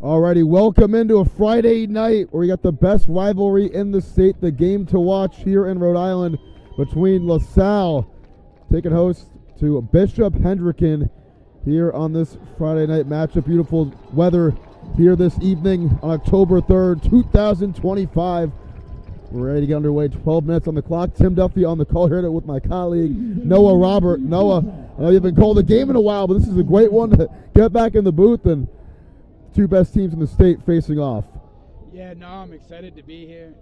Alrighty, welcome into a Friday night where we got the best rivalry in the state, the game to watch here in Rhode Island between Lasal taking host to Bishop Hendricken here on this Friday night matchup. Beautiful weather here this evening on October 3rd, 2025. We're ready to get underway. 12 minutes on the clock. Tim Duffy on the call here with my colleague, Noah Robert. Noah, I know you haven't called a game in a while, but this is a great one to get back in the booth and two best teams in the state facing off. Yeah, no, I'm excited to be here.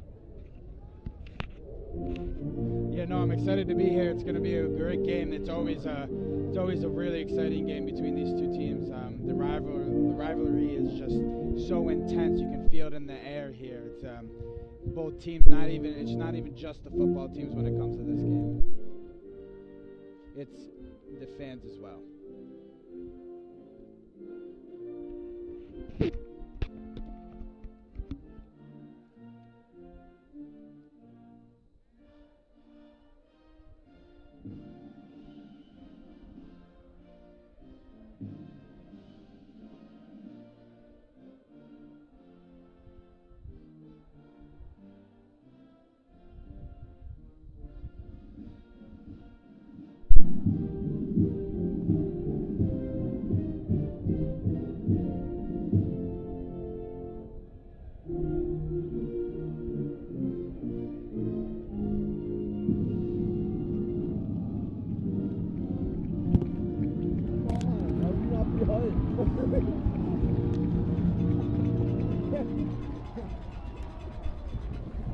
I'm excited to be here. It's going to be a great game. It's always a really exciting game between these two teams. The rivalry is just so intense. You can feel it in the air here. It's both teams. It's not even just the football teams when it comes to this game. It's the fans as well.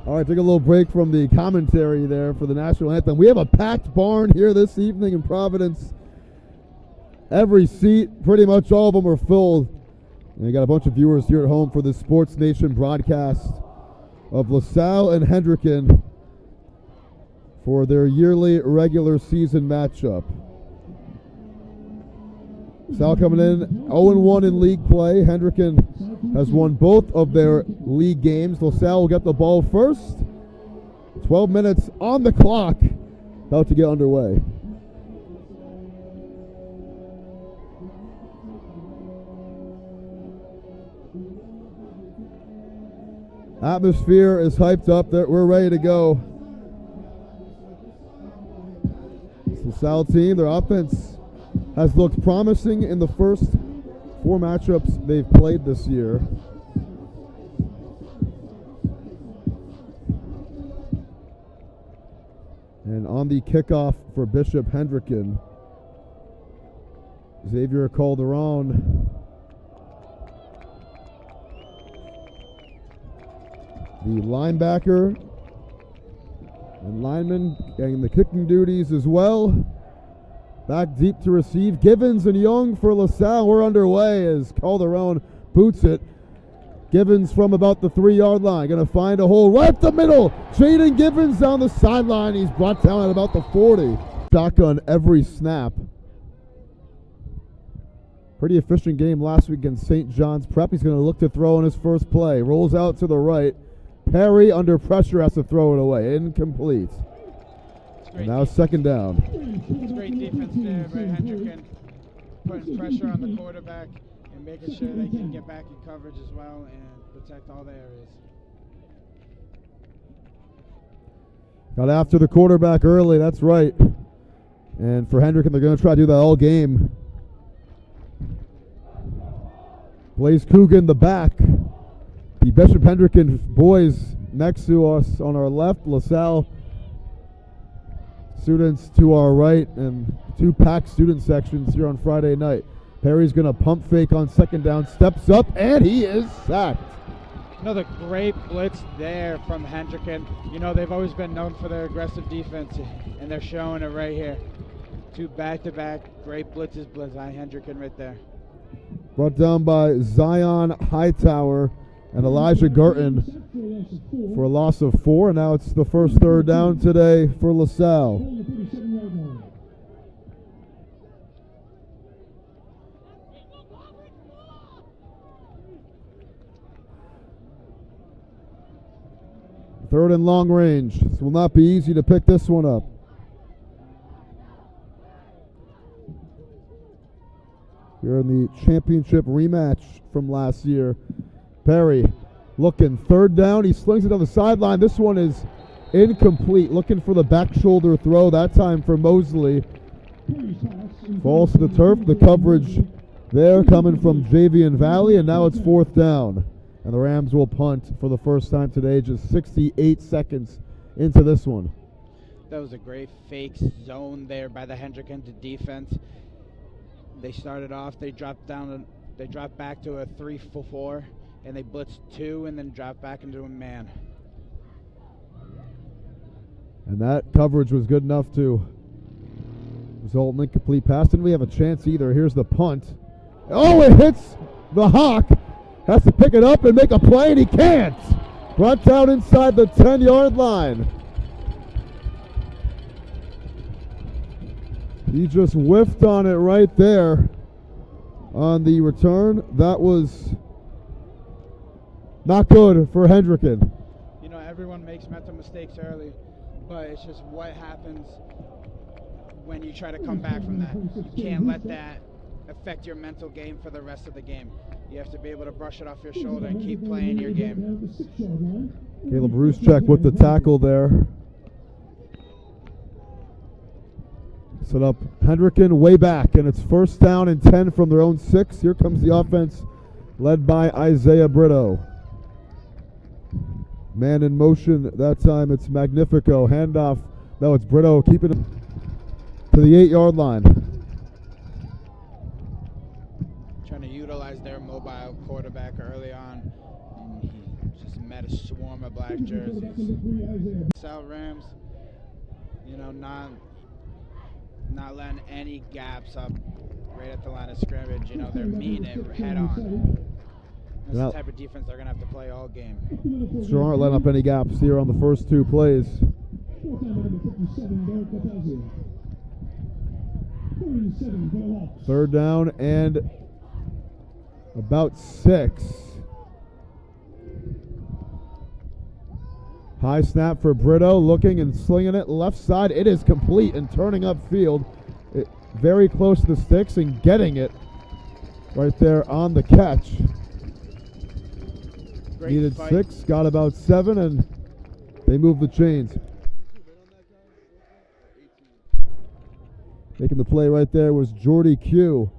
All right, take a little break from the commentary there for the national anthem. We have a packed barn here this evening in Providence. Every seat, pretty much all of them are filled. And you got a bunch of viewers here at home for the Sports Nation broadcast of Lasal and Hendricken for their yearly regular season matchup. Salle coming in 0-1 in league play. Hendricken has won both of their league games. Lasal will get the ball first. 12 minutes on the clock, about to get underway. Atmosphere is hyped up. We're ready to go. It's the Salle team. Their offense has looked promising in the first 4 matchups they've played this year. And on the kickoff for Bishop Hendricken, Xavier Calderon. The linebacker and lineman getting the kicking duties as well. Back deep to receive. Givens and Young for Lasal. We're underway as Calderon boots it. Givens from about the 3-yard line. Going to find a hole right up the middle. Jaden Givens down the sideline. He's brought down at about the 40. Shotgun every snap. Pretty efficient game last week against St. John's Prep. He's going to look to throw on his first play. Rolls out to the right. Perry under pressure has to throw it away. Incomplete. Now second down. It's great defense there by Hendricken, putting pressure on the quarterback and making sure they can get back in coverage as well and protect all the areas. Got after the quarterback early, that's right. And for Hendricken, they're going to try to do that all game. Blaze Coogan, the back. The Bishop Hendricken boys next to us on our left. Lasal students to our right, and 2 packed student sections here on Friday night. Perry's going to pump fake on second down, steps up, and he is sacked. Another great blitz there from Hendricken. You know, they've always been known for their aggressive defense, and they're showing it right here. 2 back-to-back great blitzes by Hendricken right there. Brought down by Zion Hightower and Elijah Gurton for a loss of 4, and now it's the first third down today for Lasal. Third and long range. This will not be easy to pick this one up. here in the championship rematch from last year. Perry looking, third down. He slings it on the sideline. This one is incomplete. Looking for the back shoulder throw, that time for Mosley. Falls to the turf. The coverage there coming from Javian Valley, and now it's fourth down. And the Rams will punt for the first time today, just 68 seconds into this one. That was a great fake zone there by the Hendricken to defense. They started off, they dropped back to a 3-4, and they blitzed 2 and then dropped back into a man. And that coverage was good enough to result in an incomplete pass. Didn't we have a chance either? Here's the punt. Oh, it hits the Hawk. Has to pick it up and make a play, and he can't. Brought down inside the 10-yard line. He just whiffed on it right there on the return. That was not good for Hendricken. You know, everyone makes mental mistakes early, but it's just what happens when you try to come back from that. You can't let that affect your mental game for the rest of the game. You have to be able to brush it off your shoulder and keep playing your game. Caleb Ruschek with the tackle there. Set up Hendricken way back, and it's first down and 10 from their own 6. Here comes the offense led by Isaiah Brito. Man in motion that time. It's Magnifico. Handoff. No, it's Brito keeping it to the 8-yard line. Trying to utilize their mobile quarterback early on, and he just met a swarm of black jerseys. Salle Rams, you know, not letting any gaps up right at the line of scrimmage. You know, they're meeting it head on. That's the type of defense they're going to have to play all game. Sure aren't letting up any gaps here on the first 2 plays. Third down and about 6. High snap for Brito, looking and slinging it left side. It is complete and turning upfield. Very close to the sticks and getting it right there on the catch. Great Needed fight. 6, got about 7, and they moved the chains. Making the play right there was Jordy Q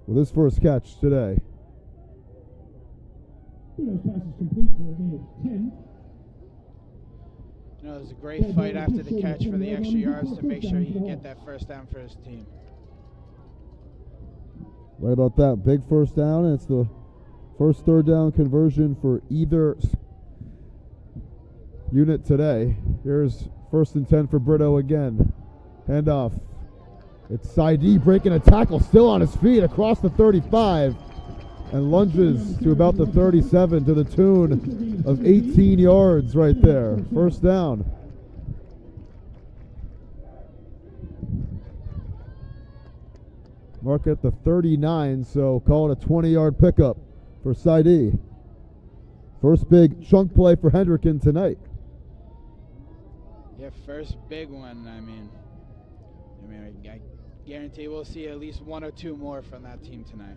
with his first catch today. Brito's pass is complete for a gain of 10. You know, it was a great fight after the catch for the extra yards to make sure he can get that first down for his team. Right about that. Big first down, and it's the first third down conversion for either unit today. Here's first and 10 for Brito again. Handoff. It's Saidi breaking a tackle, still on his feet across the 35, and lunges to about the 37 to the tune of 18 yards right there. First down. Mark at the 39, so call it a 20-yard pickup for Saidi. First big chunk play for Hendricken tonight. Yeah, first big one. I guarantee we'll see at least 1 or 2 more from that team tonight.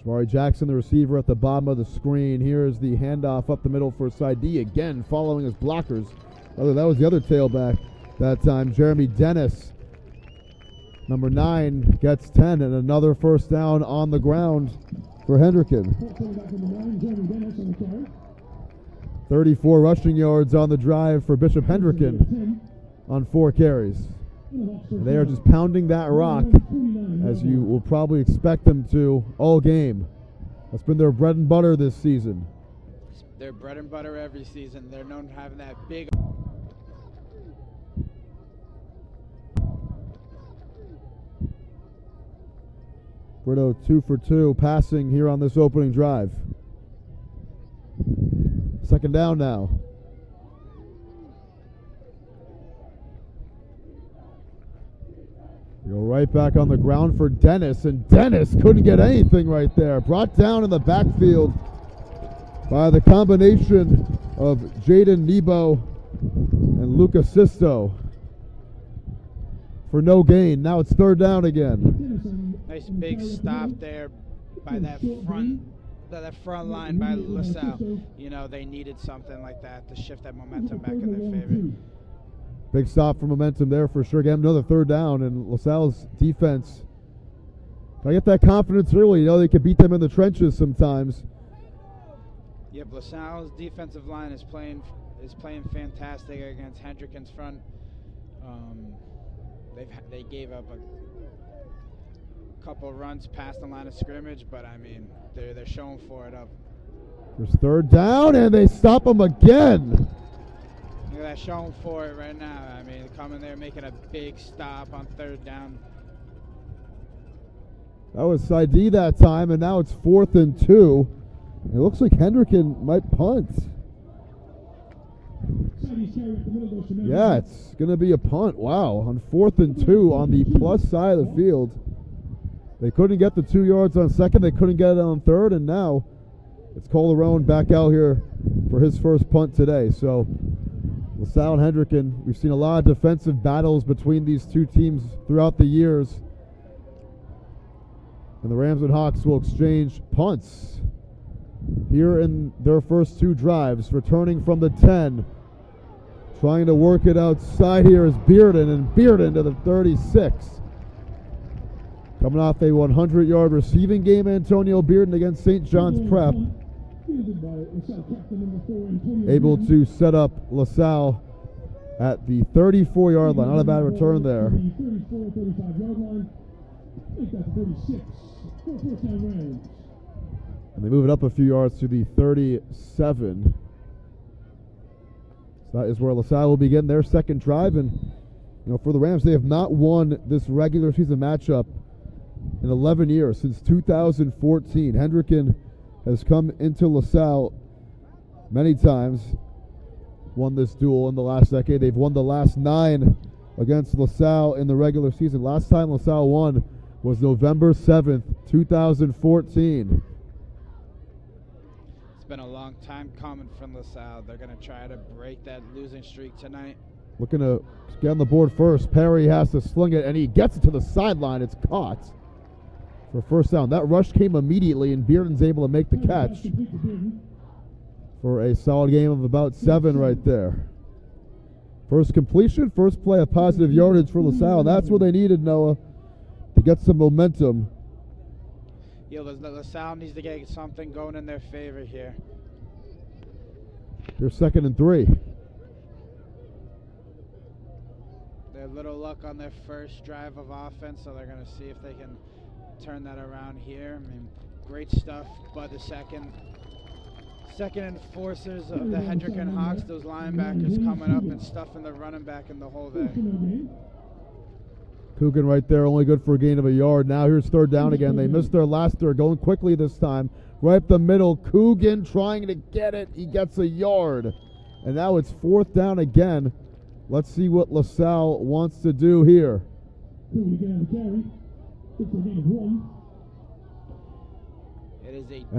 Jamari Jackson, the receiver, at the bottom of the screen. Here's the handoff up the middle for Saidi again, following his blockers. That was the other tailback that time. Jeremy Dennis, number 9, gets 10, and another first down on the ground for Hendricken. 34 rushing yards on the drive for Bishop Hendricken on 4 carries. And they are just pounding that rock, as you will probably expect them to all game. That's been their bread and butter this season. It's their bread and butter every season. They're known for having that big. Brito 2 for 2 passing here on this opening drive. Second down now. Go right back on the ground for Dennis, and Dennis couldn't get anything right there. Brought down in the backfield by the combination of Jaden Nebo and Luca Sisto. for no gain. Now it's third down again. Nice big stop there by that front line by Lasal. You know, they needed something like that to shift that momentum back in their favor. Big stop for momentum there for sure. Get another third down, and LaSalle's defense, I get that confidence early. You know, they can beat them in the trenches sometimes. Yep, LaSalle's defensive line is playing fantastic against Hendricken's front. They gave up a couple runs past the line of scrimmage, but I mean they're showing for it up. There's third down, and they stop them again. Look at that, showing for it right now. I mean, coming there making a big stop on third down. That was Saidi that time, and now it's 4th and 2. It looks like Hendricken might punt. Yeah, it's going to be a punt. Wow, on 4th and 2 on the plus side of the field. They couldn't get the 2 yards on second. They couldn't get it on third, and now it's Calderon back out here for his first punt today. So Lasal and Hendricken, we've seen a lot of defensive battles between these two teams throughout the years. And the Rams and Hawks will exchange punts here in their first 2 drives. Returning from the 10. Trying to work it outside here is Bearden, and Bearden to the 36. Coming off a 100-yard receiving game, Antonio Bearden against St. John's Prep. Able to set up Lasal at the 34-yard line. Not a bad return there. And they move it up a few yards to the 37. So that is where Lasal will begin their second drive. And you know, for the Rams, they have not won this regular season matchup in 11 years, since 2014. Hendricken has come into Lasal many times, won this duel in the last decade. They've won the last 9 against Lasal in the regular season. Last time Lasal won was November 7th, 2014. It's been a long time coming from Lasal. They're going to try to break that losing streak tonight. Looking to get on the board first. Perry has to sling it, and he gets it to the sideline. It's caught for first down. That rush came immediately, and Bearden's able to make the catch for a solid game of about 7 right there. First completion, first play of positive yardage for Lasal. That's what they needed, Noah, to get some momentum. Yeah, Lasal needs to get something going in their favor here. Here's 2nd and 3. They had little luck on their first drive of offense, so they're going to see if they can turn that around here. I mean, great stuff by the second enforcers of the Hendricken Hawks, those linebackers coming up and stuffing the running back in the hole there. Coogan right there, only good for a gain of a yard. Now here's third down again. They missed their last third, going quickly this time. Right up the middle, Coogan trying to get it. He gets a yard. And now it's 4th down again. Let's see what Lasal wants to do here. And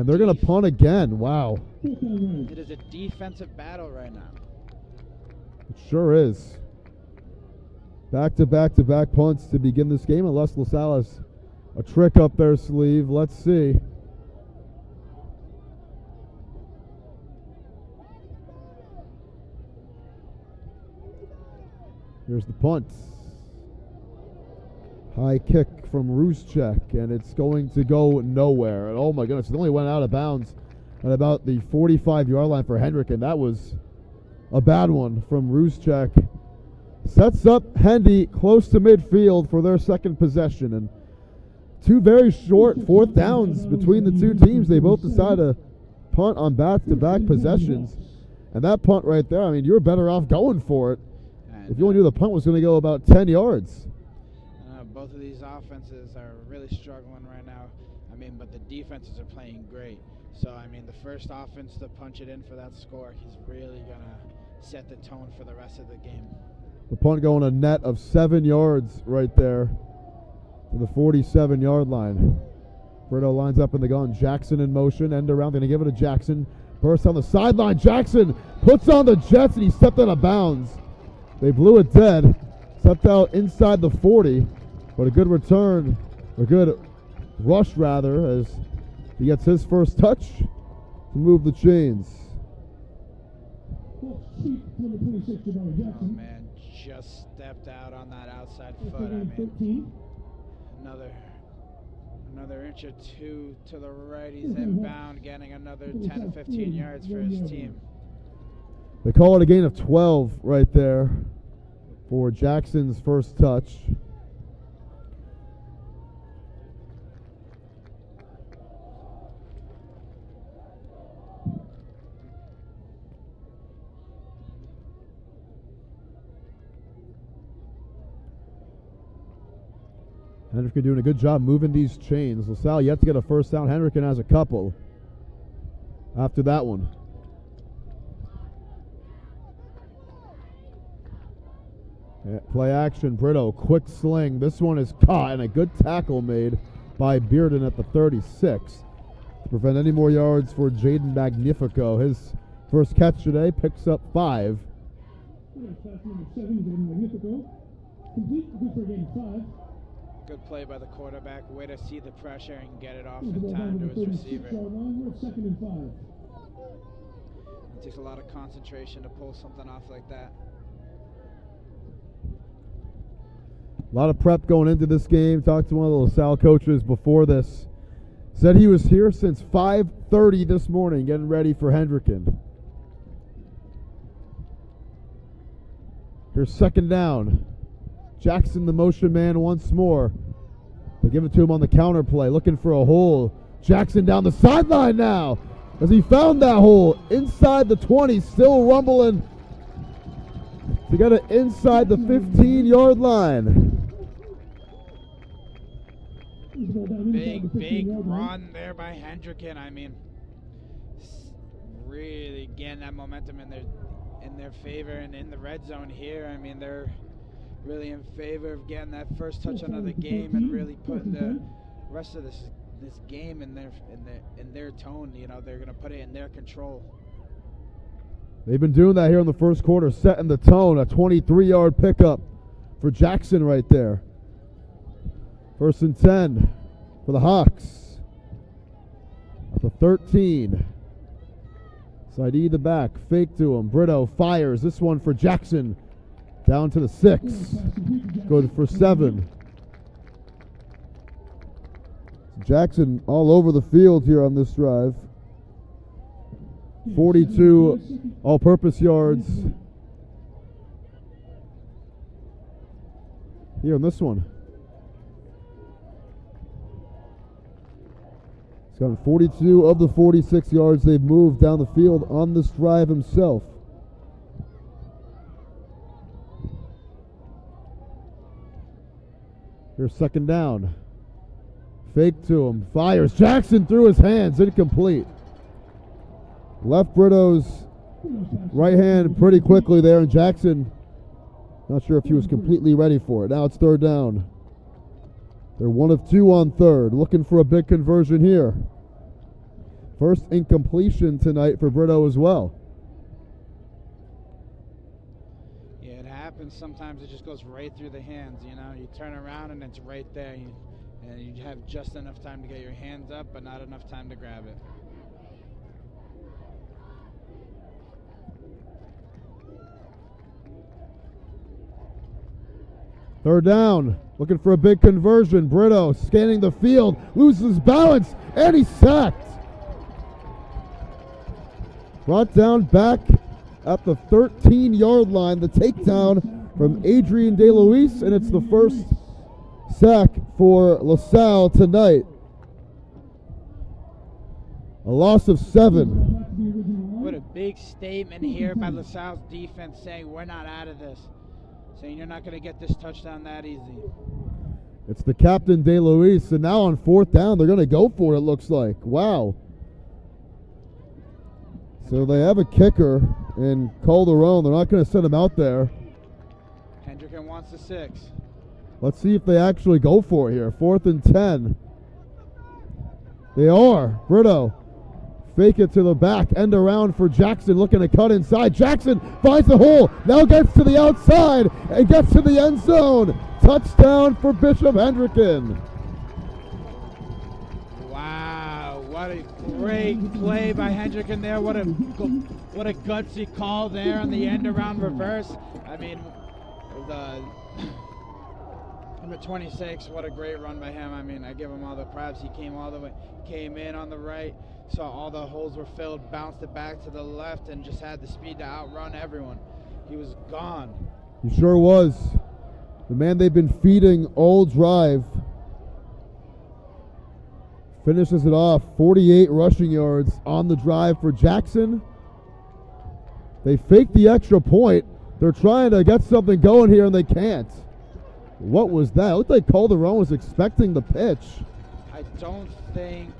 they're going to punt again. Wow. It is a defensive battle right now. It sure is. Back-to-back-to-back punts to begin this game, unless Lasal has a trick up their sleeve. Let's see. Here's the punt. High kick from Ruschek, and it's going to go nowhere. And oh my goodness, it only went out of bounds at about the 45-yard line for Hendricken. That was a bad one from Ruschek. Sets up Hendy close to midfield for their second possession. And 2 very short 4th downs between the two teams. They both decide to punt on back-to-back possessions. And that punt right there, I mean, you're better off going for it. If you only knew the punt was going to go about 10 yards. Both of these offenses are really struggling right now. I mean, but the defenses are playing great. So, I mean, the first offense to punch it in for that score, he's really going to set the tone for the rest of the game. The punt going a net of 7 yards right there to the 47-yard line. Brito lines up in the gun. Jackson in motion. End around. Going to give it to Jackson. Burst on the sideline. Jackson puts on the Jets, and he stepped out of bounds. They blew it dead. Stepped out inside the 40, but a good return, a good rush rather, as he gets his first touch to move the chains. Number 26, Jackson. Oh man, just stepped out on that outside foot. I mean, another inch or two to the right. He's inbound, getting another 10, 15 yards for his team. They call it a gain of 12 right there for Jackson's first touch. Hendricken doing a good job moving these chains. Lasal yet to get a first down. Hendricken has a couple after that one. Yeah, play action, Brito, quick sling. This one is caught, and a good tackle made by Bearden at the 36 to prevent any more yards for Jaden Magnifico. His first catch today picks up 5. Pass number 7, Jaden Magnifico. Complete, good for a gain of 5. Good play by the quarterback. Way to see the pressure and get it off in time to his receiver. We're at 2nd and 5. It takes a lot of concentration to pull something off like that. A lot of prep going into this game. Talked to one of the LaSalle coaches before this. Said he was here since 5:30 this morning getting ready for Hendricken. Here's second down. Jackson the motion man once more. They give it to him on the counter play, looking for a hole. Jackson down the sideline now as he found that hole inside the 20, still rumbling. He got it inside the 15-yard line. Big run there by Hendricken. I mean, really getting that momentum in their favor and in the red zone here. I mean, they're really in favor of getting that first touch on the game and really putting the rest of this game in their tone. You know, they're going to put it in their control. They've been doing that here in the first quarter, setting the tone. A 23-yard pickup for Jackson right there. 1st and 10 for the Hawks. At the 13. Saidi the back, fake to him. Brito fires. This one for Jackson. Down to the 6. Good for 7. Jackson all over the field here on this drive. 42 all-purpose yards here on this one. He's gotten 42 of the 46 yards they've moved down the field on this drive himself. Here's second down. Fake to him. Fires. Jackson through his hands. Incomplete. Left Brito's right hand pretty quickly there, and Jackson, not sure if he was completely ready for it. Now it's third down. They're 1 of 2 on third, looking for a big conversion here. First incompletion tonight for Brito as well. Yeah, it happens. Sometimes it just goes right through the hands. You know, you turn around and it's right there, and you have just enough time to get your hands up, but not enough time to grab it. Third down, looking for a big conversion. Brito scanning the field, loses balance, and he's sacked. Brought down back at the 13-yard line. The takedown from Adrian DeLuise, and it's the first sack for LaSalle tonight. A loss of 7. What a big statement here by LaSalle's defense, saying we're not out of this. Saying you're not going to get this touchdown that easy. It's the captain, DeLuise, and now on 4th down, they're going to go for it, looks like. Wow. So they have a kicker in Calderon. They're not going to send him out there. Hendricken wants the 6. Let's see if they actually go for it here. 4th and 10. They are. Brito fake it to the back, end around for Jackson, looking to cut inside. Jackson finds the hole, now gets to the outside and gets to the end zone. Touchdown for Bishop Hendricken. Wow, what a great play by Hendricken there. What a gutsy call there on the end around reverse. I mean, the number 26, what a great run by him. I mean, I give him all the props. He came all the way, came in on the right, saw all the holes were filled, bounced it back to the left, and just had the speed to outrun everyone. He was gone. He sure was. The man they've been feeding all drive finishes it off. 48 rushing yards on the drive for Jackson. They faked the extra point. They're trying to get something going here, and they can't. What was that? It looked like Calderon was expecting the pitch. I don't think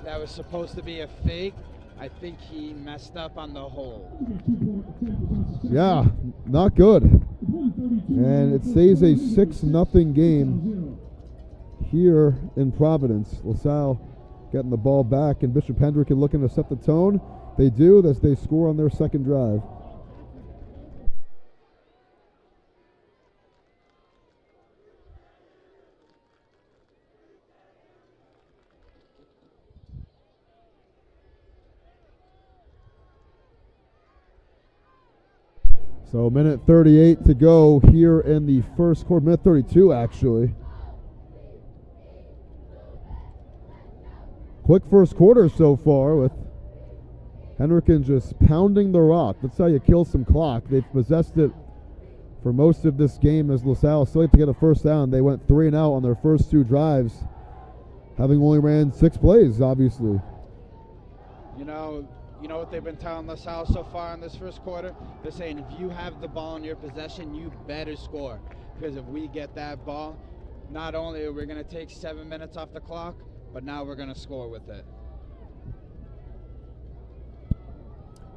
that was supposed to be a fake. I think he messed up on the hole. Yeah, not good. And it stays a 6-0 game here in Providence. Lasal getting the ball back, and Bishop Hendricken looking to set the tone. They do as they score on their second drive. So minute 38 to go here in the first quarter. Minute 32 actually. Quick first quarter so far with Hendricken just pounding the rock. That's how you kill some clock. They've possessed it for most of this game as Lasal still have to get a first down. They went 3 and out on their first 2 drives, having only ran 6 plays, obviously. You know what they've been telling Lasal so far in this first quarter? They're saying if you have the ball in your possession, you better score. Because if we get that ball, not only are we going to take 7 minutes off the clock, but now we're going to score with it.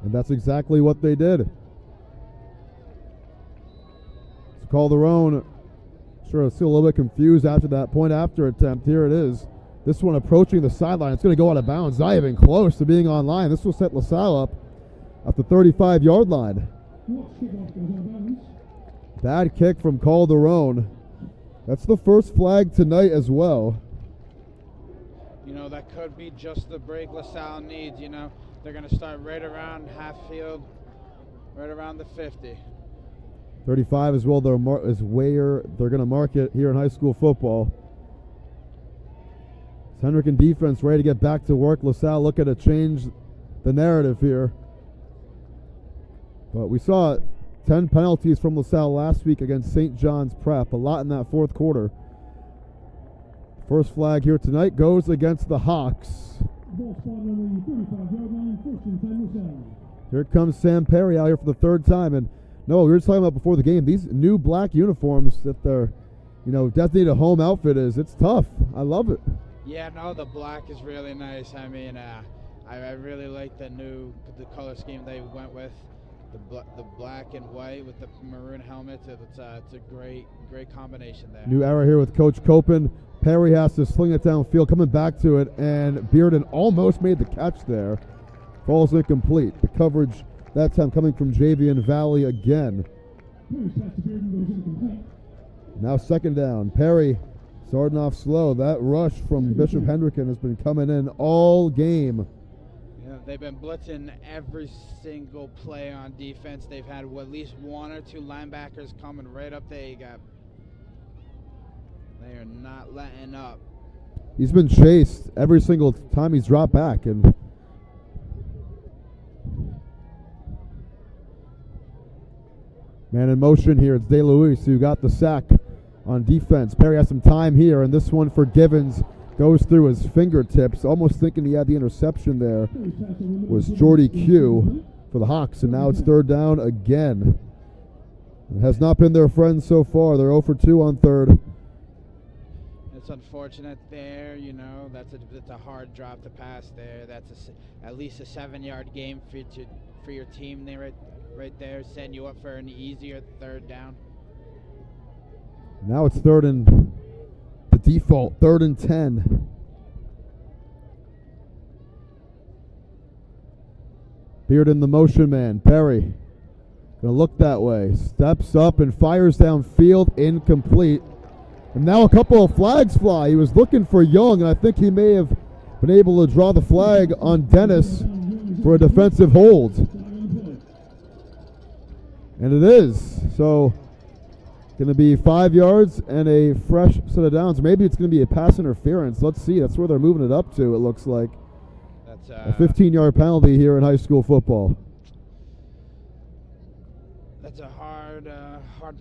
And that's exactly what they did. So Calderon, sure, still a little bit confused after that point after attempt. Here it is. This one approaching the sideline. It's going to go out of bounds. Not even close to being on line. This will set Lasal up at the 35-yard line. Bad kick from Calderon. That's the first flag tonight as well. That could be just the break Lasal needs. They're going to start right around half field, right around the 50. 35 as well is where they're going to mark it here in high school football. Hendricken defense ready to get back to work. Lasal looking to change the narrative here. But we saw 10 penalties from Lasal last week against St. John's Prep. A lot in that fourth quarter. First flag here tonight goes against the Hawks. Here comes Sam Perry out here for the 3rd time. And no, we were just talking about before the game, these new black uniforms that their designated home outfit is. It's tough. I love it. Yeah, no, the black is really nice. I mean, I really like the color scheme they went with. The black and white with the maroon helmets. It's a great combination there. New era here with Coach Copen. Perry has to sling it downfield, coming back to it, and Bearden almost made the catch there. Falls incomplete. The coverage that time coming from Javian Valley again. Now second down. Perry starting off slow. That rush from Bishop Hendricken has been coming in all game. They've been blitzing every single play on defense. They've had at least 1 or 2 linebackers coming right up the A-gap. They are not letting up. He's been chased every single time he's dropped back. And man in motion here. It's DeLuis who got the sack on defense. Perry has some time here, and this one for Givens goes through his fingertips. Almost thinking he had the interception there was Jordy Q for the Hawks, and now it's 3rd down again. It has not been their friend so far. They're 0 for 2 on 3rd. It's unfortunate there, it's a hard drop to pass there. That's at least a 7-yard game for your team there, right there, setting you up for an easier 3rd down. Now it's 3rd and the default, 3rd and 10. Beard in the motion man. Perry gonna look that way. Steps up and fires downfield. Incomplete. And now a couple of flags fly. He was looking for Young, and I think he may have been able to draw the flag on Dennis for a defensive hold. And it is. So going to be 5 yards and a fresh set of downs. Maybe it's going to be a pass interference. Let's see. That's where they're moving it up to, it looks like. That's a 15-yard penalty here in high school football. That's a hard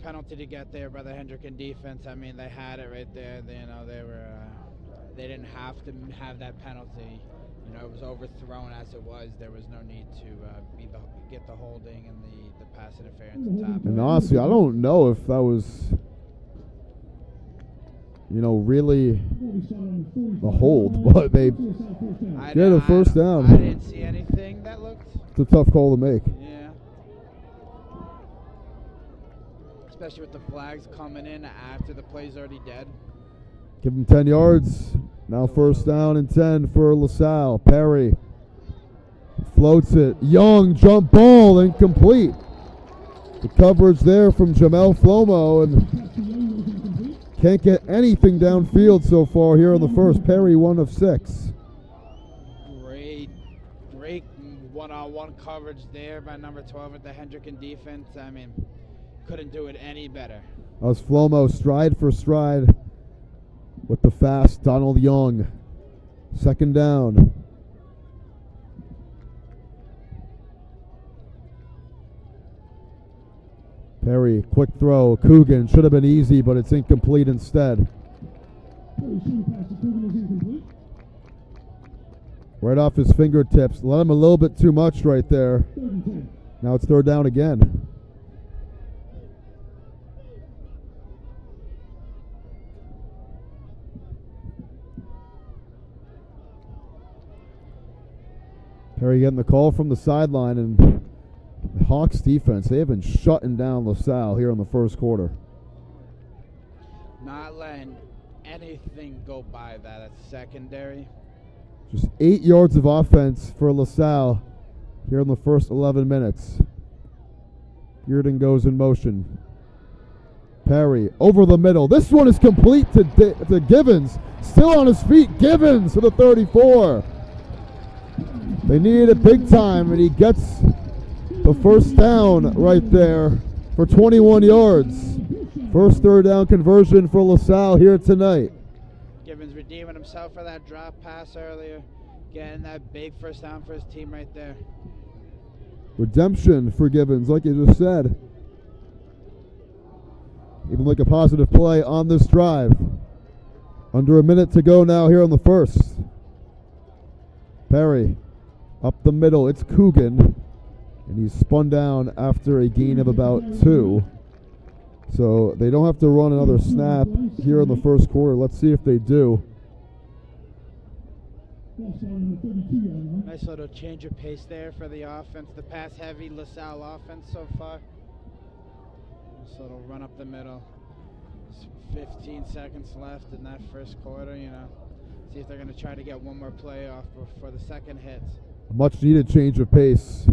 penalty to get there by the Hendricken defense. I mean, they had it right there. They didn't have to have that penalty. It was overthrown as it was. There was no need to get the holding and the pass interference on top. And honestly, I don't know if that was, really the hold, but they get a first down. I didn't see anything that looked. It's a tough call to make. Yeah. Especially with the flags coming in after the play's already dead. Give him 10 yards. Now first down and 10 for Lasal. Perry floats it. Young jump ball incomplete. The coverage there from Jamel Flomo, and can't get anything downfield so far here on the first. Perry 1 of 6. Great one-on-one coverage there by number 12 with the Hendricken defense. I mean, couldn't do it any better. That was Flomo stride for stride with the fast Donald Young. Second down. Perry, quick throw. Coogan should have been easy, but it's incomplete instead. Right off his fingertips. Let him a little bit too much right there. Now it's third down again. Perry getting the call from the sideline, and the Hawks defense, they have been shutting down Lasal here in the first quarter. Not letting anything go by that. That's secondary. Just 8 yards of offense for Lasal here in the first 11 minutes. Bearden goes in motion. Perry over the middle. This one is complete to Givens. Still on his feet. Givens to the 34. They need it big time, and he gets the first down right there for 21 yards. First third down conversion for Lasal here tonight. Givens redeeming himself for that drop pass earlier. Getting that big first down for his team right there. Redemption for Givens, like you just said. Even like a positive play on this drive. Under a minute to go now here on the first. Perry up the middle. It's Coogan. And he's spun down after a gain of about 2. So they don't have to run another snap here in the first quarter. Let's see if they do. Nice little change of pace there for the offense. The pass-heavy Lasal offense so far. Nice little run up the middle. There's 15 seconds left in that first quarter, See if they're going to try to get one more play off before the second hits. A much-needed change of pace.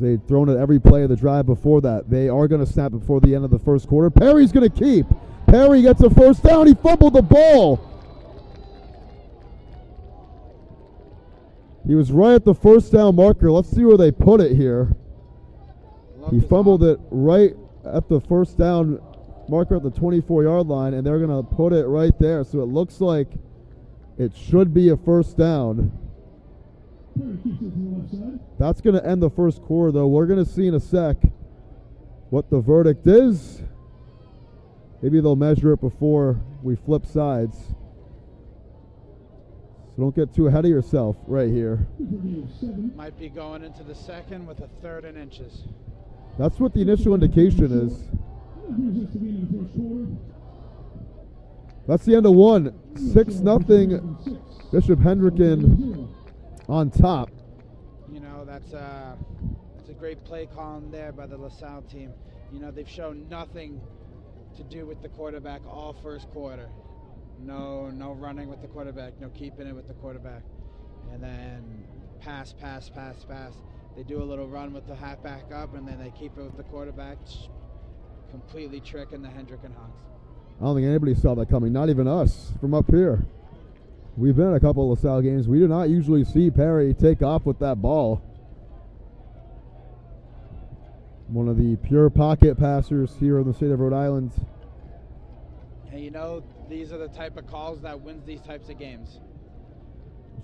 They'd thrown it every play of the drive before that. They are going to snap before the end of the first quarter. Perry's going to keep. Perry gets a first down. He fumbled the ball. He was right at the first down marker. Let's see where they put it here. He fumbled it right at the first down marker at the 24-yard line, and they're going to put it right there. So it looks like it should be a first down. That's going to end the first quarter, though. We're going to see in a sec what the verdict is. Maybe they'll measure it before we flip sides. So don't get too ahead of yourself right here. Might be going into the second with a 3rd and inches. That's what the initial indication is. That's the end of one. 6-0 Bishop Hendricken on top. That's a great play calling there by the Lasal team. They've shown nothing to do with the quarterback all first quarter. No running with the quarterback, no keeping it with the quarterback. And then pass. they do a little run with the halfback up, and then they keep it with the quarterback, completely tricking the Hendricken Hawks. I don't think anybody saw that coming, not even us from up here. We've been at a couple of LaSalle games. We do not usually see Perry take off with that ball. One of the pure pocket passers here in the state of Rhode Island. And you know, these are the type of calls that wins these types of games.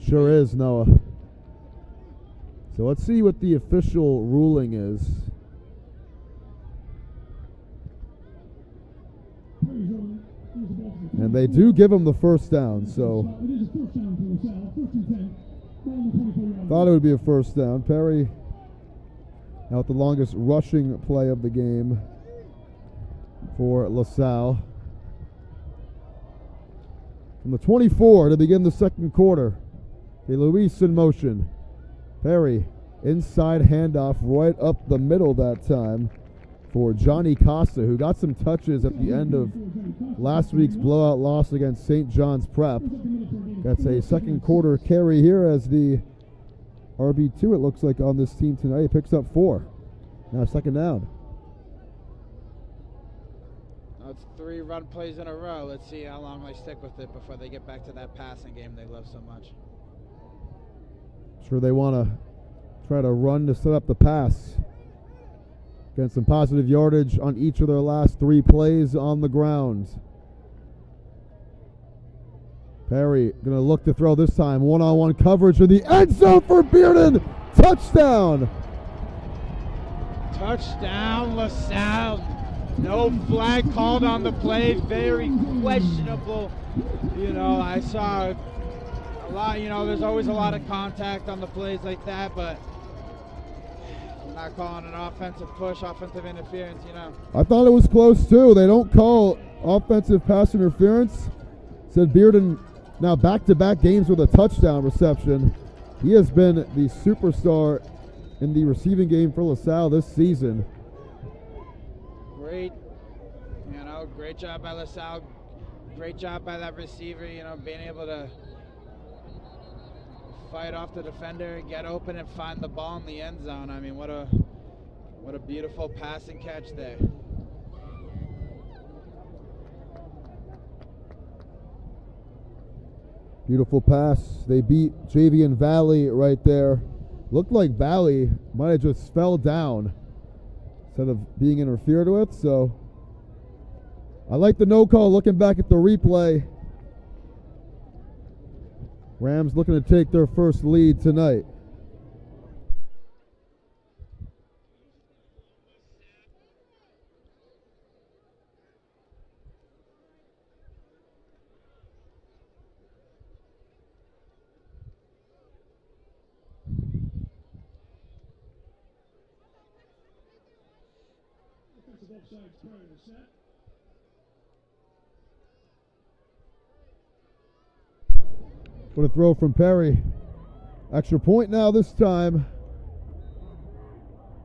Sure is, Noah. So let's see what the official ruling is. And they do give him the first down, so thought it would be a first down. Perry now with the longest rushing play of the game for LaSalle. From the 24 to begin the second quarter. Okay, Luis in motion. Perry, inside handoff right up the middle that time for Johnny Costa, who got some touches at the end of last week's blowout loss against St. John's Prep. That's a second quarter carry here as the RB2, it looks like, on this team tonight. He picks up 4. Now second down. Now it's 3 run plays in a row. Let's see how long they stick with it before they get back to that passing game they love so much. Sure, they want to try to run to set up the pass. Getting some positive yardage on each of their last 3 plays on the ground. Perry going to look to throw this time. One-on-one coverage in the end zone for Bearden. Touchdown. Touchdown, LaSalle. No flag called on the play. Very questionable. You know, I saw a lot, you know, there's always a lot of contact on the plays like that, but I'm not calling an offensive push, offensive interference, you know. I thought it was close too. They don't call offensive pass interference. Said Bearden now back-to-back games with a touchdown reception. He has been the superstar in the receiving game for LaSalle this season. Great, you know, great job by LaSalle. Great job by that receiver, you know, being able to fight off the defender, get open, and find the ball in the end zone. I mean, what a beautiful pass and catch there. Beautiful pass. They beat Javian Valley right there. Looked like Valley might have just fell down instead of being interfered with. So I like the no call looking back at the replay. Rams looking to take their first lead tonight. What a throw from Perry. Extra point now this time.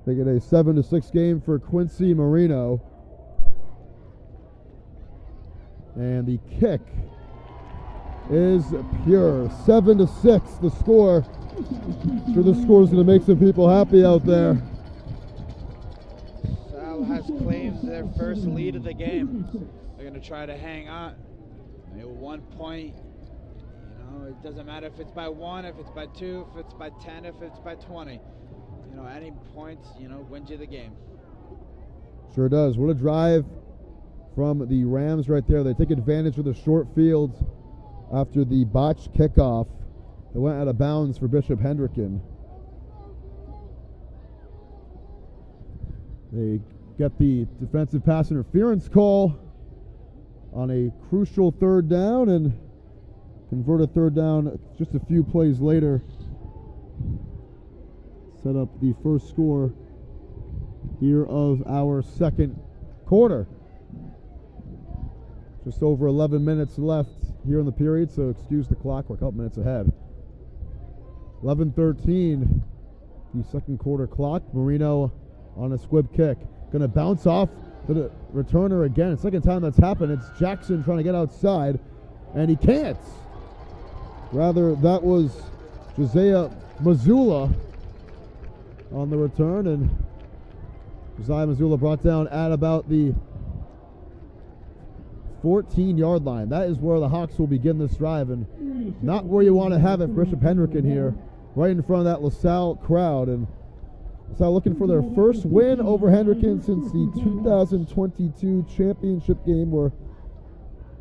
Make it a 7-6 game for Quincy Marino. And the kick is pure. 7-6 the score. I'm sure this score is going to make some people happy out there. Salle has claimed their first lead of the game. They're going to try to hang on. 1 point. It doesn't matter if it's by 1, if it's by 2, if it's by 10, if it's by 20. You know, any points, you know, wins you the game. Sure does. What a drive from the Rams right there. They take advantage of the short field after the botched kickoff. They went out of bounds for Bishop Hendricken. They get the defensive pass interference call on a crucial 3rd down and convert a 3rd down just a few plays later. Set up the first score here of our second quarter. Just over 11 minutes left here in the period, so excuse the clock, we're a couple minutes ahead. 11:13, the second quarter clock. Marino on a squib kick. Gonna bounce off the returner again. Second time that's happened. It's Jackson trying to get outside, and he can't. Rather, that was Josiah Mazzulla on the return, and Josiah Missoula brought down at about the 14-yard line. That is where the Hawks will begin this drive, and not where you want to have it for Bishop Hendricken here, right in front of that Lasal crowd. And LaSalle looking for their first win over Hendricken since the 2022 championship game, where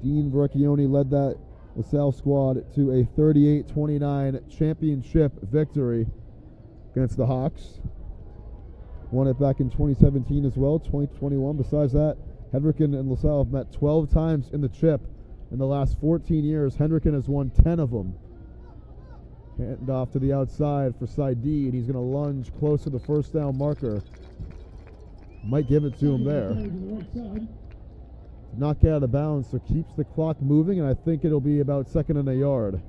Dean Verrecchione led that LaSalle squad to a 38-29 championship victory against the Hawks. Won it back in 2017 as well, 2021. Besides that, Hendricken and LaSalle have met 12 times in the chip in the last 14 years. Hendricken has won 10 of them. Hand off to the outside for Salle, and he's going to lunge close to the first down marker. Might give it to him there. Knock out of bounds, so keeps the clock moving, and I think it'll be about 2nd and a yard.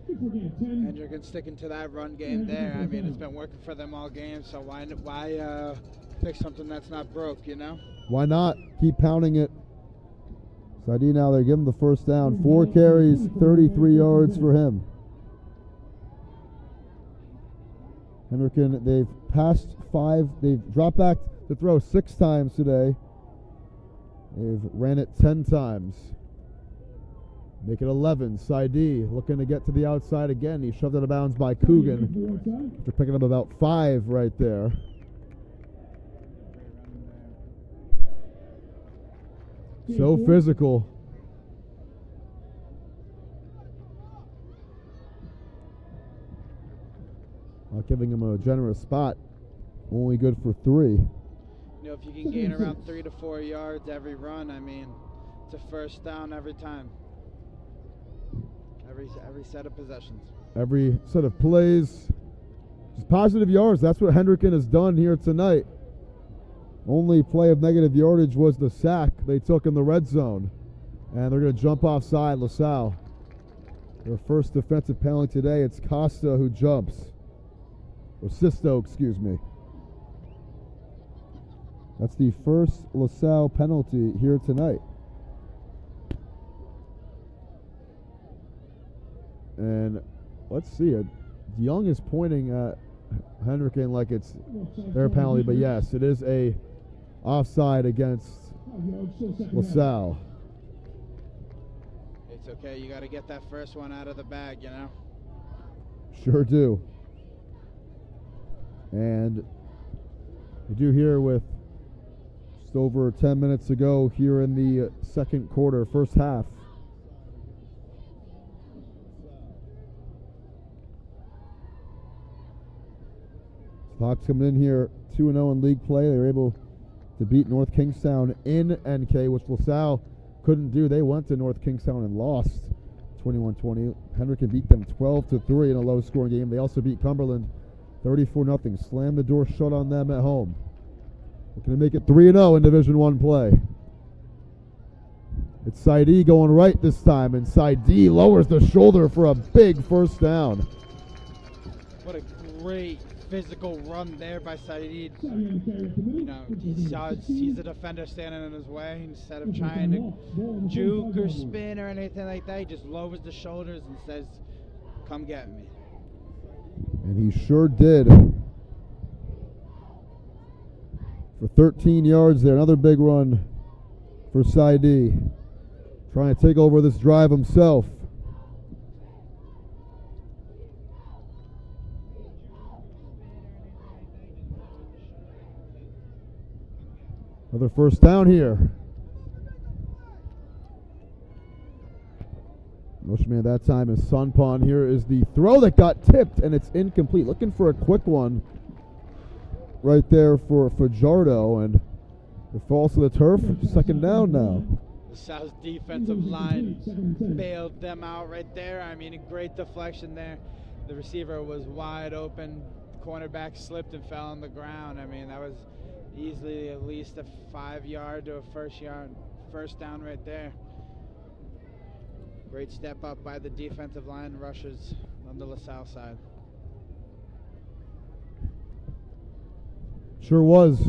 Hendricken sticking to that run game there. I mean, it's been working for them all game, so why fix something that's not broke, you know? Why not? Keep pounding it. Salle now, they give him the first down. 4 carries, 33 yards for him. Hendricken, they've passed 5. They've dropped back to throw 6 times today. They've ran it 10 times. Make it 11. Salle looking to get to the outside again. He's shoved out of bounds by Coogan. After picking up about 5 right there. So physical. Not giving him a generous spot. Only good for 3. You know, if you can gain around 3 to 4 yards every run, I mean, it's a first down every time. Every set of possessions. Every set of plays. Just positive yards. That's what Hendricken has done here tonight. Only play of negative yardage was the sack they took in the red zone. And they're going to jump offside LaSalle. Their first defensive penalty today. It's Costa who jumps. Or Sisto, excuse me. That's the first LaSalle penalty here tonight. And let's see it. DeYoung is pointing at Hendricken like it's their penalty, but yes, it is a offside against LaSalle. It's okay. You got to get that first one out of the bag, you know? Sure do. And we do here with just over 10 minutes to go here in the second quarter, first half. Hawks coming in here 2-0 in league play. They were able to beat North Kingstown in NK, which LaSalle couldn't do. They went to North Kingstown and lost 21-20. Hendricken beat them 12-3 in a low-scoring game. They also beat Cumberland 34-0. Slammed the door shut on them at home. Looking to make it 3-0 in Division I play. It's Salle going right this time, and Salle lowers the shoulder for a big first down. What a great physical run there by Salle. You know, he sees the defender standing in his way. Instead of trying to juke or spin or anything like that, he just lowers the shoulders and says, "Come get me." And he sure did. For 13 yards there, another big run for Salle. Trying to take over this drive himself. Another first down here. Motion man that time is Sunpon. Here is the throw that got tipped, and it's incomplete. Looking for a quick one right there for Fajardo, and it falls to the turf. Second down now. The South's defensive line bailed them out right there. I mean, a great deflection there. The receiver was wide open. Cornerback slipped and fell on the ground. I mean, that was easily at least a 5-yard to a first down right there. Great step up by the defensive line rushers on the LaSalle side. Sure was.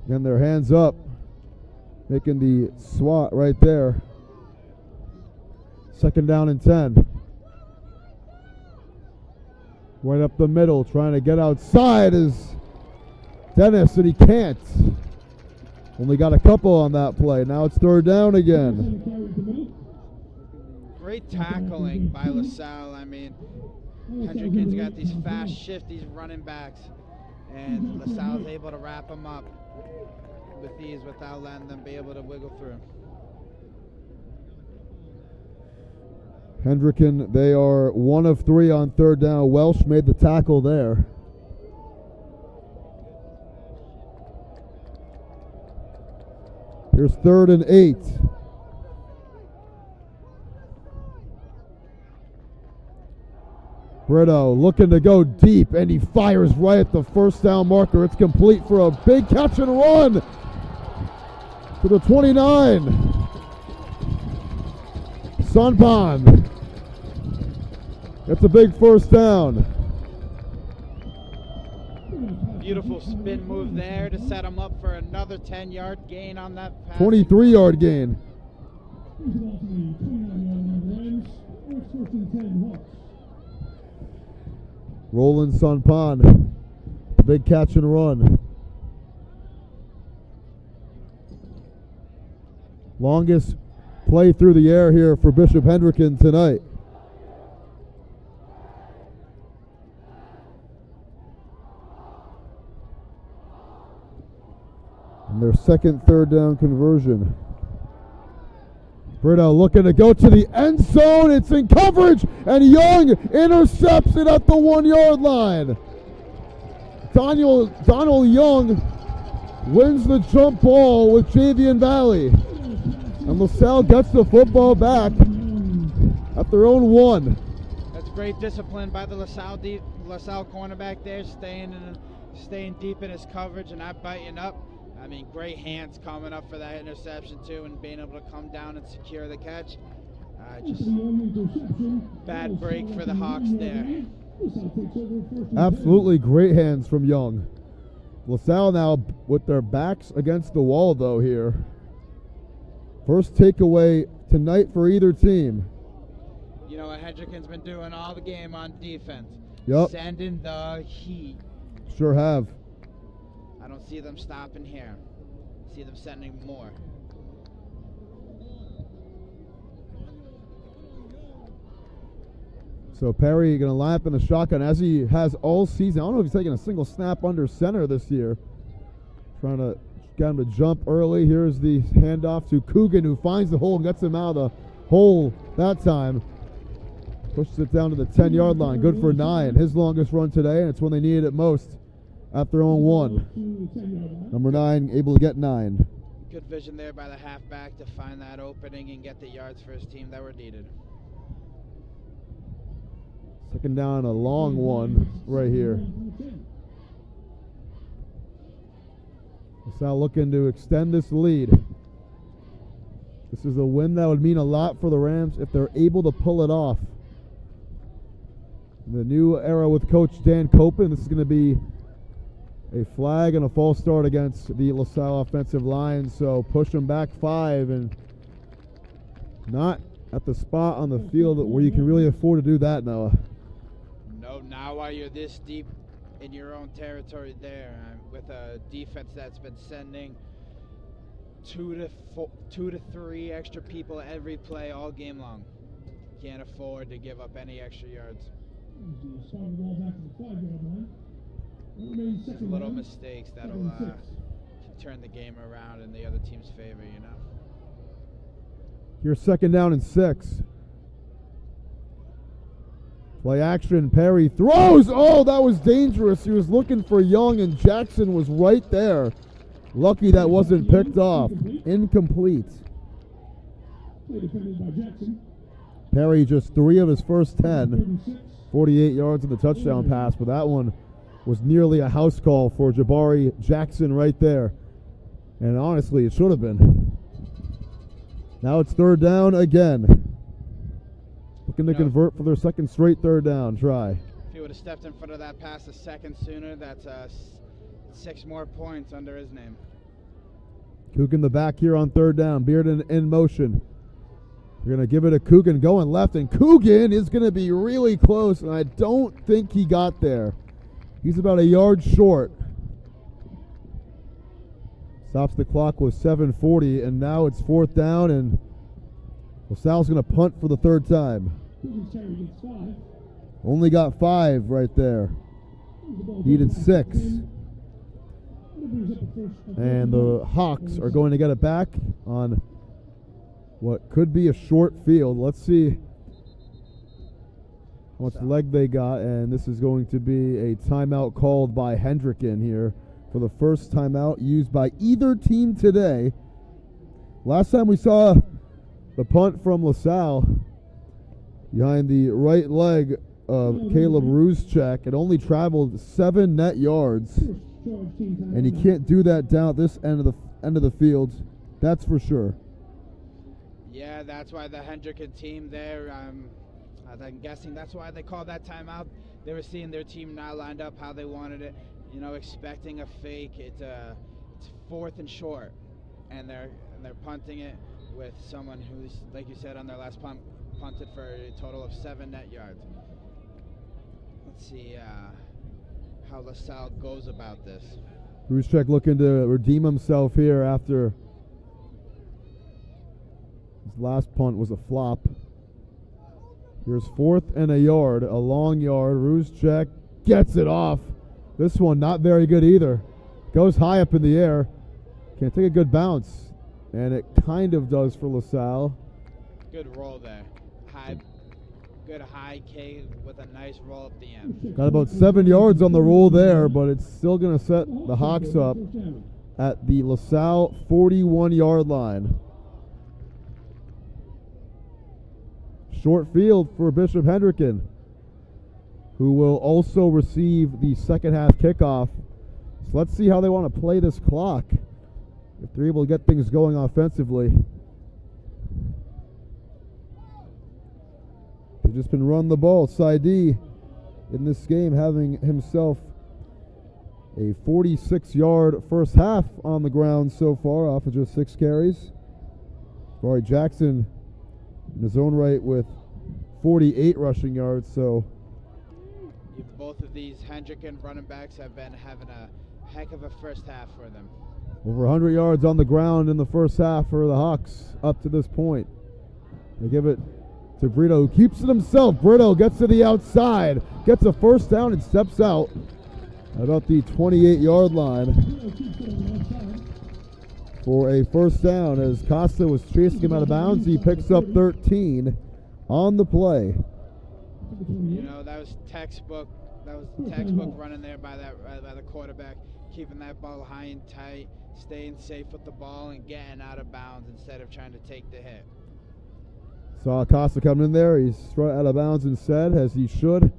Again, their hands up, making the swat right there. Second down and 10. Right up the middle, trying to get outside is Dennis, and he can't. Only got a couple on that play. Now it's third down again. Great tackling by Lasal. I mean, Hendricken's got these fast shifties running backs, and Lasal's able to wrap them up with ease without letting them be able to wiggle through. Hendricken, they are 1 of 3 on third down. Welsh made the tackle there. Here's 3rd and 8. Brito looking to go deep, and he fires right at the first down marker. It's complete for a big catch and run to the 29. Sunpan. That's a big first down. Beautiful spin move there to set him up for another 10-yard gain on that pass. 23-yard gain. Roland Sunpan. Big catch and run. Longest play through the air here for Bishop Hendricken tonight. And their second third down conversion. Brito looking to go to the end zone. It's in coverage, and Young intercepts it at the 1-yard line. Donald Young wins the jump ball with Javian Valley. And Lasal gets the football back at their own 1. That's great discipline by the Lasal cornerback there, staying deep in his coverage and not biting up. I mean, great hands coming up for that interception too, and being able to come down and secure the catch. Just bad break for the Hawks there. Absolutely great hands from Young. Lasal now with their backs against the wall though here. First takeaway tonight for either team. You know what Hendricken's been doing all the game on defense. Yep. Sending the heat. Sure have. I don't see them stopping here. I see them sending more. So Perry going to line up in the shotgun as he has all season. I don't know if he's taking a single snap under center this year. Trying to get him to jump early. Here's the handoff to Coogan, who finds the hole and gets him out of the hole that time. Pushes it down to the 10-yard line. Good for 9. His longest run today, and it's when they needed it most at their own 1. Number 9 able to get 9. Good vision there by the halfback to find that opening and get the yards for his team that were needed. Second down, a long one right here. Lasal looking to extend this lead. This is a win that would mean a lot for the Rams if they're able to pull it off. In the new era with Coach Dan Copen, this is going to be a flag and a false start against the Lasal offensive line. So push them back 5 and not at the spot on the field where you can really afford to do that, Noah. No, now while you're this deep in your own territory there, with a defense that's been sending 2 to 3 extra people every play all game long. Can't afford to give up any extra yards. Just little mistakes that'll turn the game around in the other team's favor, you know. Here's second down and 6. Play action, Perry throws. Oh, that was dangerous. He was looking for Young, and Jackson was right there. Lucky that wasn't picked off. Incomplete. Perry just 3 of his first 10. 48 yards in the touchdown pass, but that one was nearly a house call for Jabari Jackson right there. And honestly, it should have been. Now it's third down again. Looking to convert for their second straight third down try. If he would have stepped in front of that pass a second sooner, that's 6 more points under his name. Cook in the back here on third down. Bearden in motion. We're going to give it to Coogan going left, and Coogan is going to be really close, and I don't think he got there. He's about a yard short. Stops the clock with 7:40, and now it's 4th down, and Lasalle's going to punt for the 3rd time. Only got 5 right there. Needed 6. And the Hawks are going to get it back on what could be a short field. Let's see how much leg they got, and this is going to be a timeout called by Hendricken here for the first timeout used by either team today. Last time we saw the punt from Lasalle behind the right leg of Caleb Ruszczyk. It only traveled 7 net yards, and he can't do that down at this end of the field. That's for sure. Yeah, that's why the Hendricken team there, I'm guessing that's why they called that timeout. They were seeing their team not lined up how they wanted it, you know, expecting a fake. It's 4th and short, and they're punting it with someone who's, like you said, on their last punt, punted for a total of 7 net yards. Let's see how Lasal goes about this. Ruszczyk looking to redeem himself here after his last punt was a flop. Here's 4th and a yard, a long yard. Ruszczyk gets it off. This one not very good either. Goes high up in the air. Can't take a good bounce. And it kind of does for Lasalle. Good roll there. Good high K with a nice roll up the end. Got about 7 yards on the roll there, but it's still going to set the Hawks up at the Lasalle 41-yard line. Short field for Bishop Hendricken, who will also receive the second half kickoff. So let's see how they want to play this clock, if they're able to get things going offensively. They've just been run the ball. Salle in this game having himself a 46-yard first half on the ground so far off of just 6 carries. Rory Jackson in his own right with 48 rushing yards. So both of these Hendricken running backs have been having a heck of a first half for them. Over 100 yards on the ground in the first half for the Hawks up to this point. They give it to Brito, who keeps it himself. Brito gets to the outside, gets a first down, and steps out at about the 28-yard line for a first down. As Costa was chasing him out of bounds, he picks up 13 on the play. You know, that was textbook running there by the quarterback, keeping that ball high and tight, staying safe with the ball, and getting out of bounds instead of trying to take the hit. Saw Costa coming in there. He's right out of bounds instead, as he should,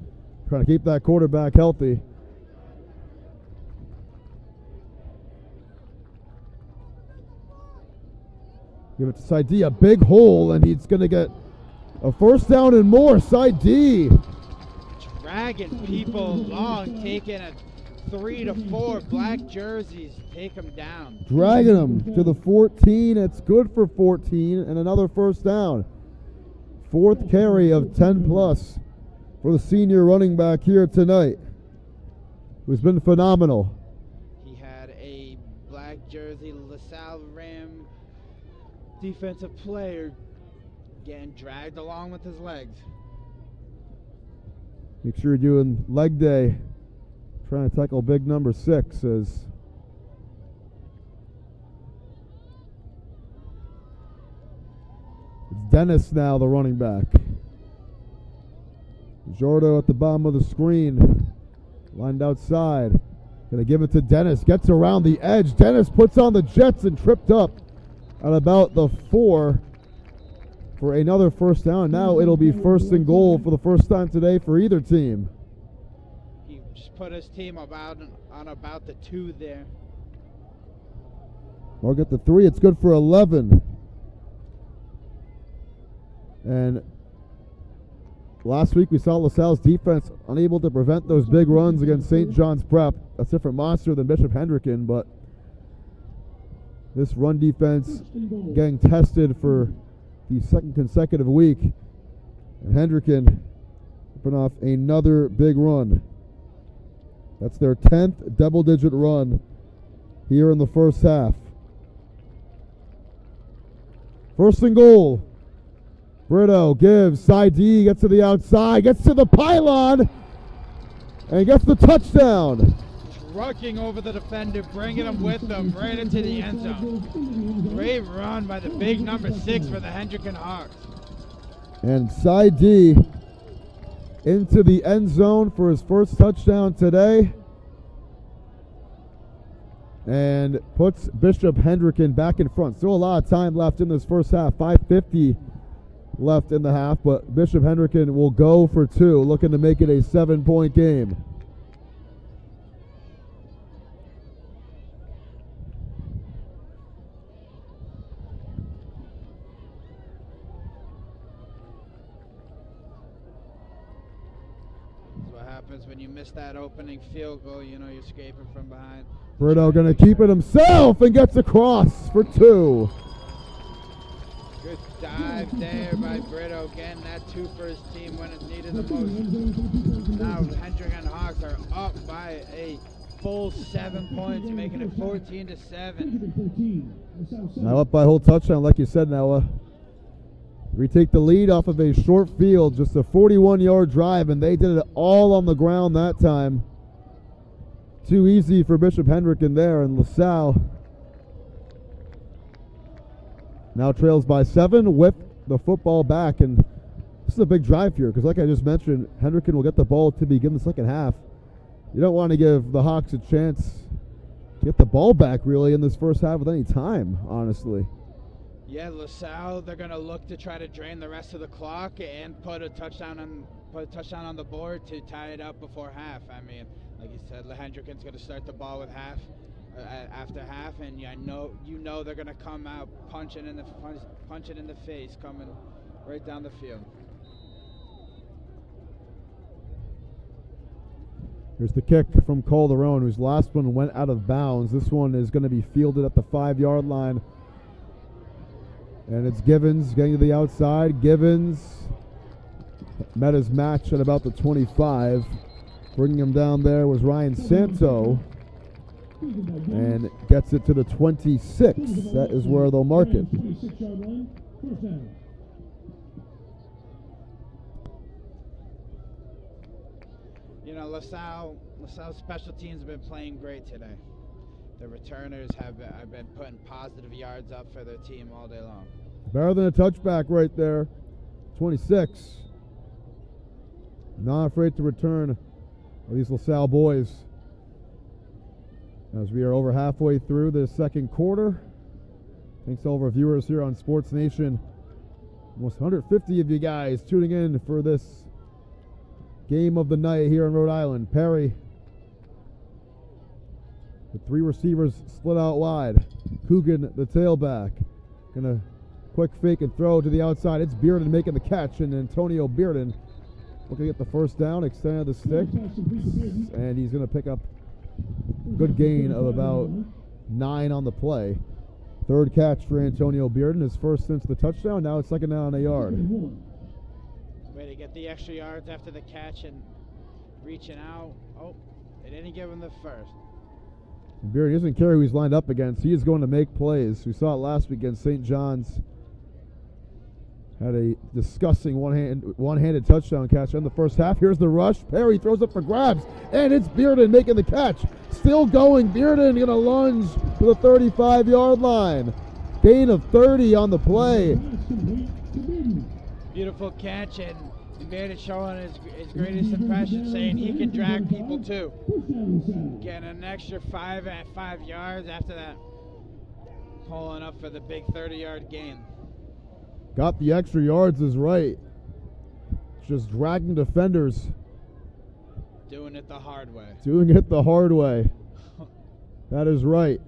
trying to keep that quarterback healthy. Give it to Saidi, a big hole, and he's going to get a first down and more. Saidi dragging people along, taking a 3 to 4 black jerseys, take them down. Dragging them to the 14. It's good for 14 and another first down. 4th carry of 10 plus for the senior running back here tonight, who's been phenomenal. He had a black jersey LaSalle Ram defensive player getting dragged along with his legs. Make sure you're doing leg day, trying to tackle big number 6 as it's Dennis now, the running back. Jordo at the bottom of the screen, lined outside. Gonna give it to Dennis, gets around the edge. Dennis puts on the Jets and tripped up at about the 4 for another first down. Now it'll be 1st and goal for the first time today for either team. He just put his team on about the 2 there. Or get the 3. It's good for 11. And last week we saw LaSalle's defense unable to prevent those big runs against St. John's Prep. That's a different monster than Bishop Hendricken, but this run defense getting tested for the second consecutive week. And Hendricken ripping off another big run. That's their 10th double-digit run here in the first half. First and goal. Brito gives, side D, gets to the outside, gets to the pylon, and gets the touchdown. Trucking over the defender, bringing him with them right into the end zone. Great run by the big number 6 for the Hendricken Hawks. And side D into the end zone for his first touchdown today. And puts Bishop Hendricken back in front. Still a lot of time left in this first half. 5:50 left in the half, but Bishop Hendricken will go for 2, looking to make it a 7-point game. When you miss that opening field goal, you know you're escaping from behind. Brito going to keep it himself and gets across for 2. Good dive there by Brito. Again, that 2 for his team when it's needed the most. Now the Hendricken Hawks are up by a full 7 points, making it 14-7. Now up by a whole touchdown, like you said, Noah. We take the lead off of a short field, just a 41-yard drive, and they did it all on the ground that time. Too easy for Bishop Hendricken there, and Lasal now trails by 7 with the football back. And this is a big drive here because, like I just mentioned, Hendricken will get the ball to begin the second half. You don't want to give the Hawks a chance to get the ball back, really, in this first half with any time, honestly. Yeah, Lasal, they're going to look to try to drain the rest of the clock and put a touchdown on the board to tie it up before half. I mean, like you said, Hendricken's going to start the ball with after half, and you know they're going to come out punching in the face, coming right down the field. Here's the kick from Calderon, whose last one went out of bounds. This one is going to be fielded at the 5-yard line. And it's Givens getting to the outside. Givens met his match at about the 25. Bringing him down there was Ryan Santo. And gets it to the 26. That is where they'll mark it. You know, LaSalle's special teams have been playing great today. The returners have been putting positive yards up for their team all day long. Better than a touchback right there. 26. Not afraid to return these LaSalle boys. As we are over halfway through the second quarter. Thanks to all of our viewers here on Sports Nation. Almost 150 of you guys tuning in for this game of the night here in Rhode Island. Perry with 3 receivers split out wide. Coogan, the tailback. Gonna quick fake and throw to the outside. It's Bearden making the catch, and Antonio Bearden looking to get the first down, extended the stick, and he's gonna pick up a good gain of about 9 on the play. Third catch for Antonio Bearden, his first since the touchdown. Now it's second down and a yard. Way to get the extra yards after the catch and reaching out. Oh, they didn't give him the first. And Bearden doesn't care who he's lined up against. He is going to make plays. We saw it last week against St. John's. Had a disgusting one-handed touchdown catch in the first half. Here's the rush. Perry throws up for grabs, and it's Bearden making the catch. Still going. Bearden going to lunge to the 35-yard line. Gain of 30 on the play. Beautiful catch, and Bearden showing his greatest impression, saying he can drag people too. Getting an extra 5 yards after that. Pulling up for the big 30-yard gain. Got the extra yards is right. Just dragging defenders. Doing it the hard way. Doing it the hard way. That is right.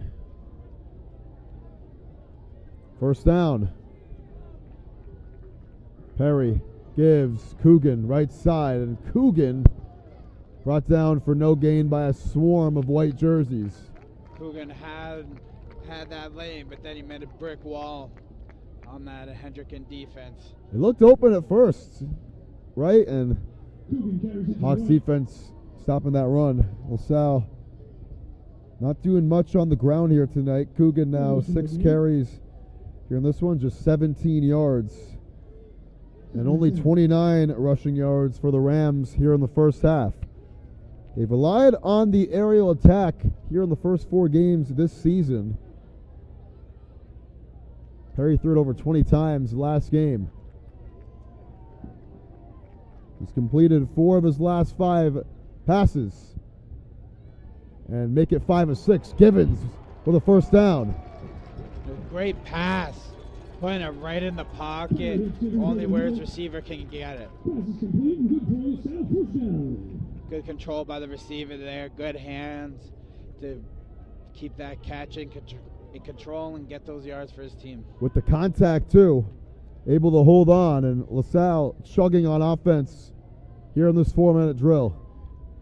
First down. Perry gives Coogan right side, and Coogan brought down for no gain by a swarm of white jerseys. Coogan had that lane, but then he made a brick wall on that Hendricken defense. It looked open at first, right? And Coogan carries it to Hawks right. defense stopping that run. Lasal not doing much on the ground here tonight. Coogan now 6 carries here in this one, just 17 yards. And only 29 rushing yards for the Rams here in the first half. They've relied on the aerial attack here in the first 4 games this season. Perry threw it over 20 times last game. He's completed 4 of his last 5 passes. And make it 5 of 6. Givens with a first down. A great pass. Putting it right in the pocket, only where his receiver can get it. Pass is complete and good for Lasal. First down. Good control by the receiver there. Good hands to keep that catch in control and get those yards for his team. With the contact too, able to hold on, and Lasal chugging on offense here in this 4-minute drill.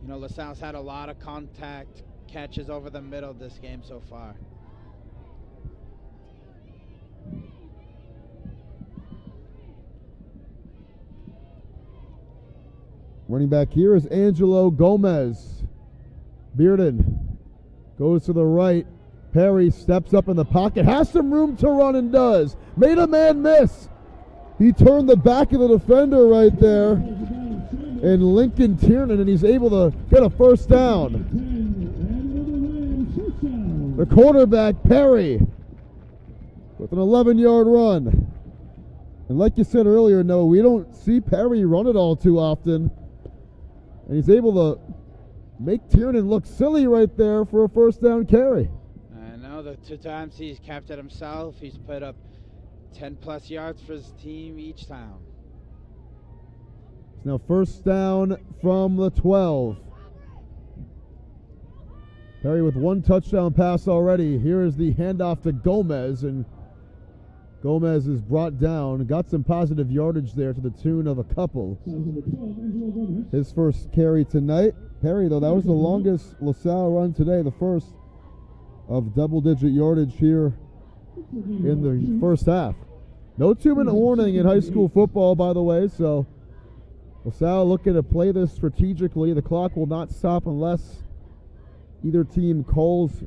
You know, Lasal's had a lot of contact catches over the middle this game so far. Running back here is Angelo Gomez. Bearden goes to the right. Perry steps up in the pocket, has some room to run and does. Made a man miss. He turned the back of the defender right there. And Lincoln Tiernan, and he's able to get a first down. The quarterback, Perry, with an 11-yard run. And like you said earlier, Noah, we don't see Perry run it all too often. And he's able to make Tiernan look silly right there for a first down carry. I know the 2 times he's kept it himself, he's put up 10+ yards for his team each time. It's now first down from the 12. Perry with 1 touchdown pass already. Here is the handoff to Gomez, and Gomez is brought down. Got some positive yardage there to the tune of a couple. His first carry tonight. Perry, though, that was the longest Lasal run today, the first of double-digit yardage here in the first half. No 2-minute warning in high school football, by the way, so Lasal looking to play this strategically. The clock will not stop unless either team calls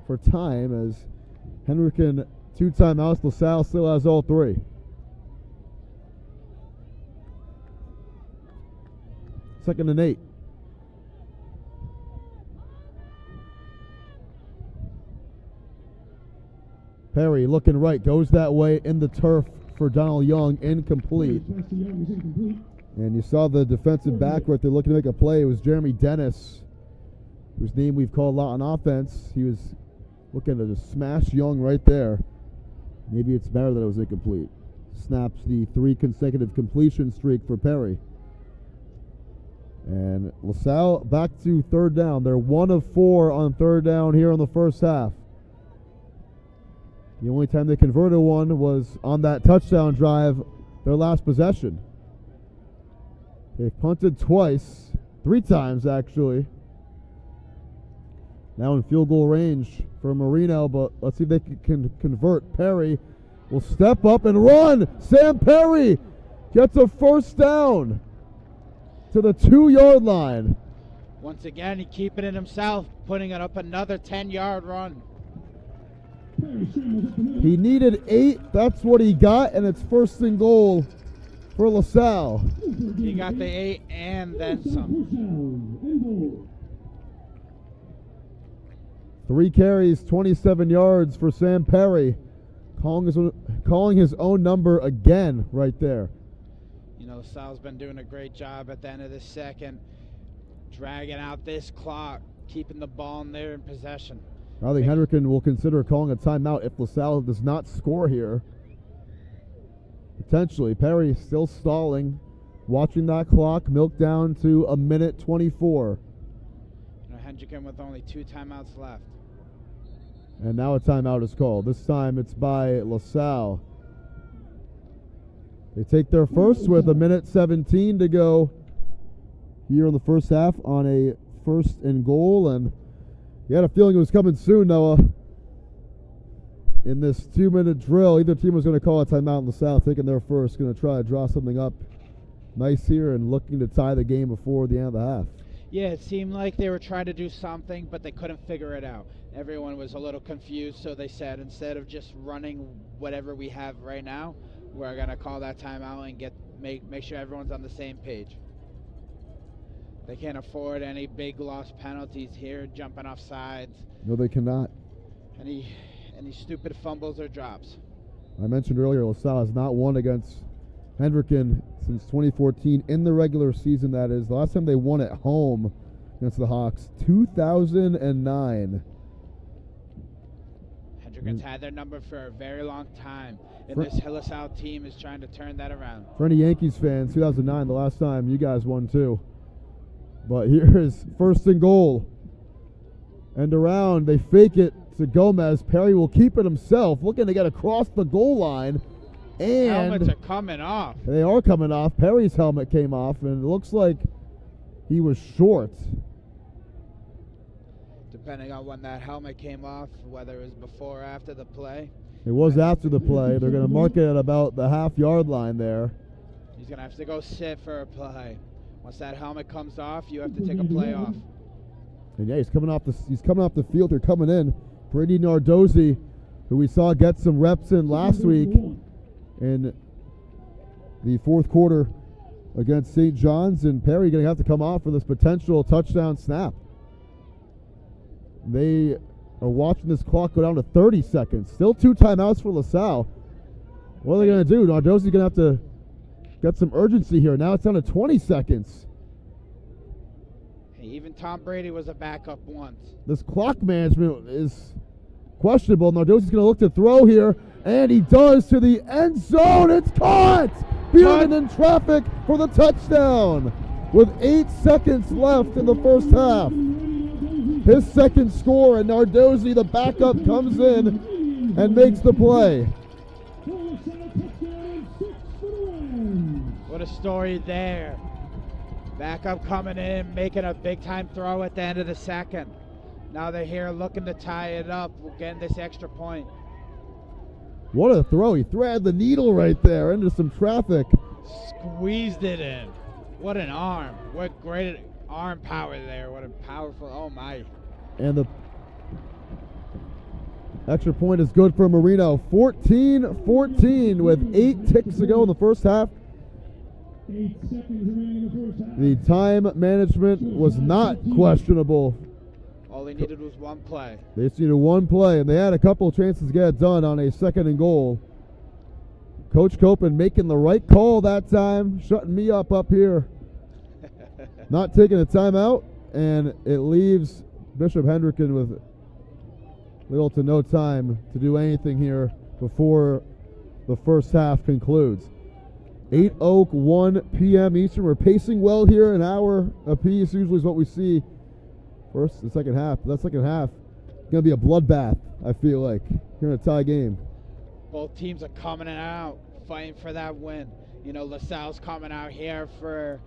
for time, as Hendricken 2 timeouts. Lasal still has all 3. Second and 8. Perry looking right, goes that way in the turf for Donald Young, incomplete. And you saw the defensive back right there looking to make a play. It was Jeremy Dennis, whose name we've called a lot on offense. He was looking to just smash Young right there. Maybe it's better that it was incomplete. Snaps the 3 consecutive completion streak for Perry. And Lasal back to 3rd down. They're 1 of 4 on 3rd down here in the first half. The only time they converted one was on that touchdown drive, their last possession. They've punted twice, 3 times actually. Now in field goal range for Marino, but let's see if they can convert. Perry will step up and run. Sam Perry gets a first down to the 2-yard line. Once again, he keeping it himself, putting it up another 10-yard run. He needed 8. That's what he got, and it's 1st and goal for Lasal. He got the 8 and then some. 3 carries, 27 yards for Sam Perry. Calling his own number again right there. You know, Sal's been doing a great job at the end of the second, dragging out this clock, keeping the ball in there in possession. I think Hendricken will consider calling a timeout if Lasal does not score here. Potentially. Perry still stalling, watching that clock milk down to 1:24. You know, Hendricken with only 2 timeouts left. And now a timeout is called. This time it's by Lasal. They take their first with 1:17 to go here in the first half on a 1st and goal, and you had a feeling it was coming soon, Noah. in this 2-minute drill. Either team was going to call a timeout in Lasal, taking their first, going to try to draw something up nice here and looking to tie the game before the end of the half. Yeah, it seemed like they were trying to do something, but they couldn't figure it out. Everyone was a little confused, so they said instead of just running whatever we have right now, we're going to call that timeout and make sure everyone's on the same page. They can't afford any big lost penalties here, jumping off sides. No, they cannot. Any stupid fumbles or drops. I mentioned earlier, Lasal has not won against Hendricken since 2014 in the regular season, that is. The last time they won at home against the Hawks, 2009. Hendricken's had their number for a very long time, and this Lasal team is trying to turn that around. For any Yankees fans, 2009, the last time you guys won too. But here is first and goal. And around, they fake it to Gomez. Perry will keep it himself, looking to get across the goal line. And helmets are coming off. They are coming off. Perry's helmet came off, and it looks like he was short. Depending on when that helmet came off, whether it was before or after the play. It was after the play. They're going to mark it at about the half-yard line there. He's going to have to go sit for a play. Once that helmet comes off, you have to take a play off. And yeah, he's coming off the field. They're coming in. Brady Nardozzi, who we saw get some reps in last week in the fourth quarter against St. John's, and Perry going to have to come off for this potential touchdown snap. They are watching this clock go down to 30 seconds. Still 2 timeouts for Lasal. What are they going to do? Nardozzi's going to have to get some urgency here. Now it's down to 20 seconds. Hey, even Tom Brady was a backup once. This clock management is questionable. Nardozzi's going to look to throw here, and he does to the end zone. It's caught! Bearden in traffic for the touchdown with 8 seconds left in the first half. His second score, and Nardozzi, the backup, comes in and makes the play. What a story there. Backup coming in, making a big-time throw at the end of the second. Now they're here looking to tie it up, getting this extra point. What a throw. He threaded the needle right there into some traffic. Squeezed it in. What an arm. What great arm power there. What a powerful, oh my. And the extra point is good for Marino. 14-14 with 8 ticks to go in the first half. 8 seconds remaining in the first half. The time management was not questionable. All they needed was one play. They just needed one play, and they had a couple chances to get it done on a second and goal. Coach Copen making the right call that time, shutting me up here. Not taking a timeout, and it leaves Bishop Hendricken with little to no time to do anything here before the first half concludes. 8:01 p.m. Eastern. We're pacing well here, an hour apiece usually is what we see. First and second half. That second half is going to be a bloodbath, I feel like. Here in a tie game. Both teams are coming out, fighting for that win. You know, Lasal's coming out here for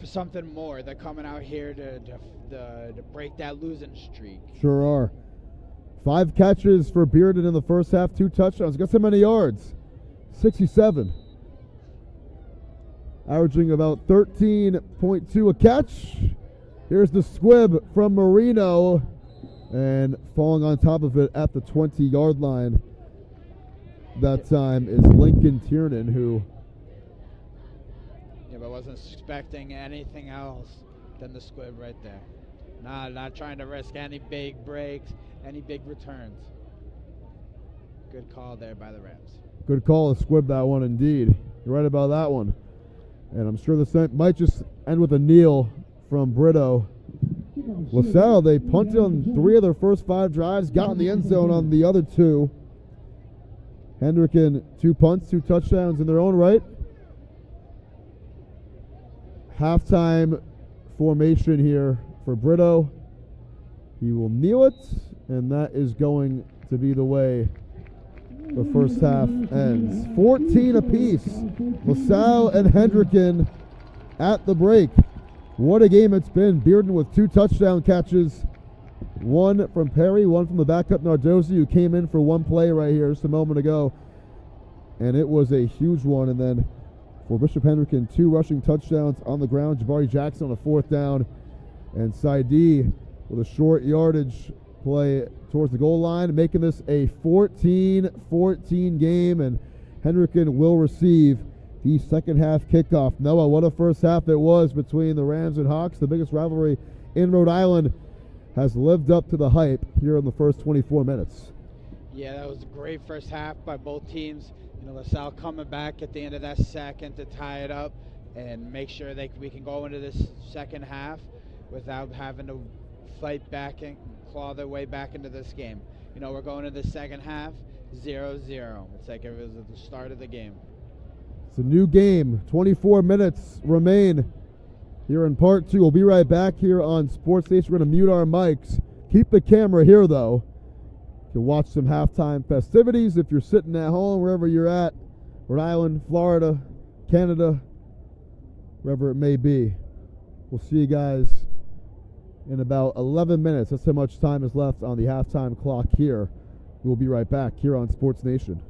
something more. They're coming out here to break that losing streak. Sure are. 5 catches for Bearden in the first half, 2 touchdowns. Guess how many yards? 67. Averaging about 13.2 a catch. Here's the squib from Marino, and falling on top of it at the 20-yard line that time is Lincoln Tiernan, who... Yeah, but wasn't expecting anything else than the squib right there. Not trying to risk any big breaks, any big returns. Good call there by the Rams. Good call to squib that one indeed. You're right about that one. And I'm sure this might just end with a kneel from Brito. Lasal, they punted on 3 of their first 5 drives, got in the end zone on the other 2. Hendricken, 2 punts, 2 touchdowns in their own right. Halftime formation here for Brito. He will kneel it, and that is going to be the way the first half ends. 14 apiece. Lasal and Hendricken at the break. What a game it's been. Bearden with 2 touchdown catches. One from Perry, one from the backup Nardozzi, who came in for one play right here just a moment ago. And it was a huge one. And then for Bishop Hendricken, 2 rushing touchdowns on the ground. Jabari Jackson on a 4th down. And Saidi with a short yardage play towards the goal line, making this a 14-14 game. And Hendricken will receive the second half kickoff. Noah, what a first half it was between the Rams and Hawks. The biggest rivalry in Rhode Island has lived up to the hype here in the first 24 minutes. Yeah, that was a great first half by both teams. You know, Lasal coming back at the end of that second to tie it up and make sure we can go into this second half without having to fight back and claw their way back into this game. You know, we're going to the second half 0-0. It's like it was at the start of the game. It's a new game. 24 minutes remain here in part 2. We'll be right back here on Sports Station. We're going to mute our mics. Keep the camera here, though. You can watch some halftime festivities if you're sitting at home, wherever you're at. Rhode Island, Florida, Canada, wherever it may be. We'll see you guys in about 11 minutes. That's how much time is left on the halftime clock here. We'll be right back here on Sports Nation.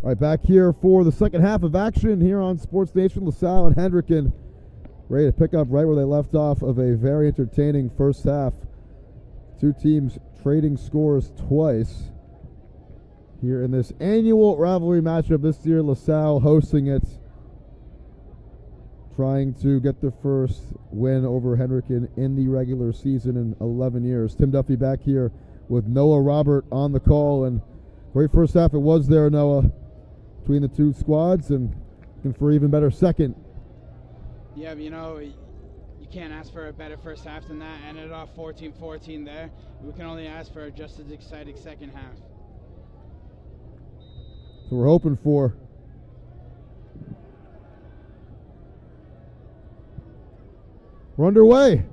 All right, back here for the second half of action here on Sports Nation. Lasal and Hendricken ready to pick up right where they left off of a very entertaining first half. Two teams trading scores twice here in this annual rivalry matchup this year. Lasal hosting it, trying to get their first win over Hendricken in the regular season in 11 years. Tim Duffy back here with Noah Robert on the call, and great first half it was there, Noah, between the two squads, and looking for even better second. Yeah, you know, you can't ask for a better first half than that. Ended off 14-14 there. We can only ask for just as exciting second half. So we're hoping for. We're underway.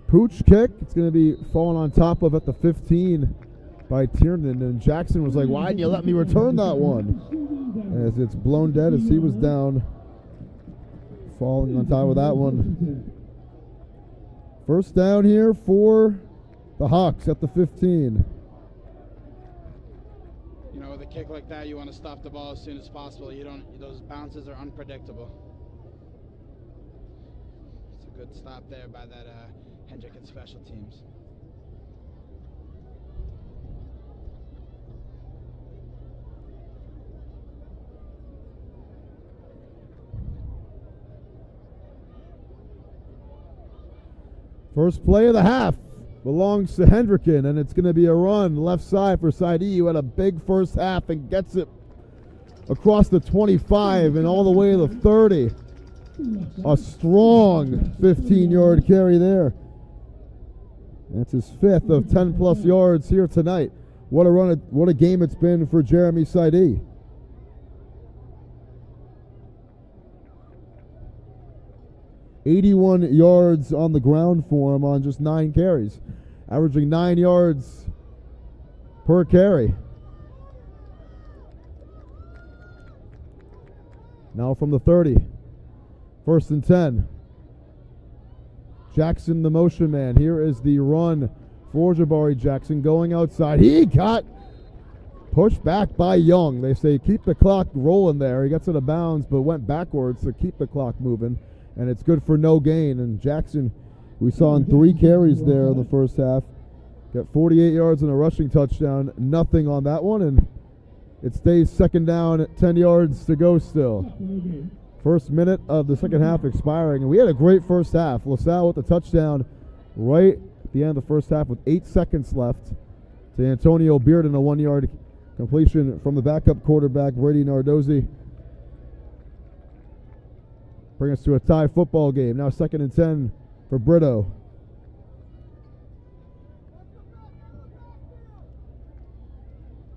Pooch kick. It's going to be falling on top of at the 15 by Tiernan, and Jackson was like, why didn't you let me return that one? As it's blown dead as he was down, falling on top of that one. First down here for the Hawks at the 15. You know, with a kick like that, you want to stop the ball as soon as possible. Those bounces are unpredictable. It's a good stop there by that Hendricken special teams. First play of the half belongs to Hendricken, and it's going to be a run left side for Salle, who had a big first half and gets it across the 25 and all the way to the 30. A strong 15-yard carry there. That's his fifth of 10-plus yards here tonight. What a run! What a game it's been for Jeremy Salle. .81 yards on the ground for him on just 9 carries, averaging 9 yards per carry. Now from the 30, 1st and 10. Jackson, the motion man. Here is the run for Jabari Jackson going outside. He got pushed back by Young. They say keep the clock rolling there. He gets out of bounds but went backwards, so keep the clock moving. And it's good for no gain. And Jackson, we saw in 3 carries there in the first half, got 48 yards and a rushing touchdown. Nothing on that one, and it stays second down at 10 yards to go still. First minute of the second half expiring, and we had a great first half. Lasal with the touchdown right at the end of the first half with 8 seconds left to Antonio Bearden, a 1-yard completion from the backup quarterback, Brady Nardozzi. Bring us to a tie football game. Now 2nd and 10 for Brito.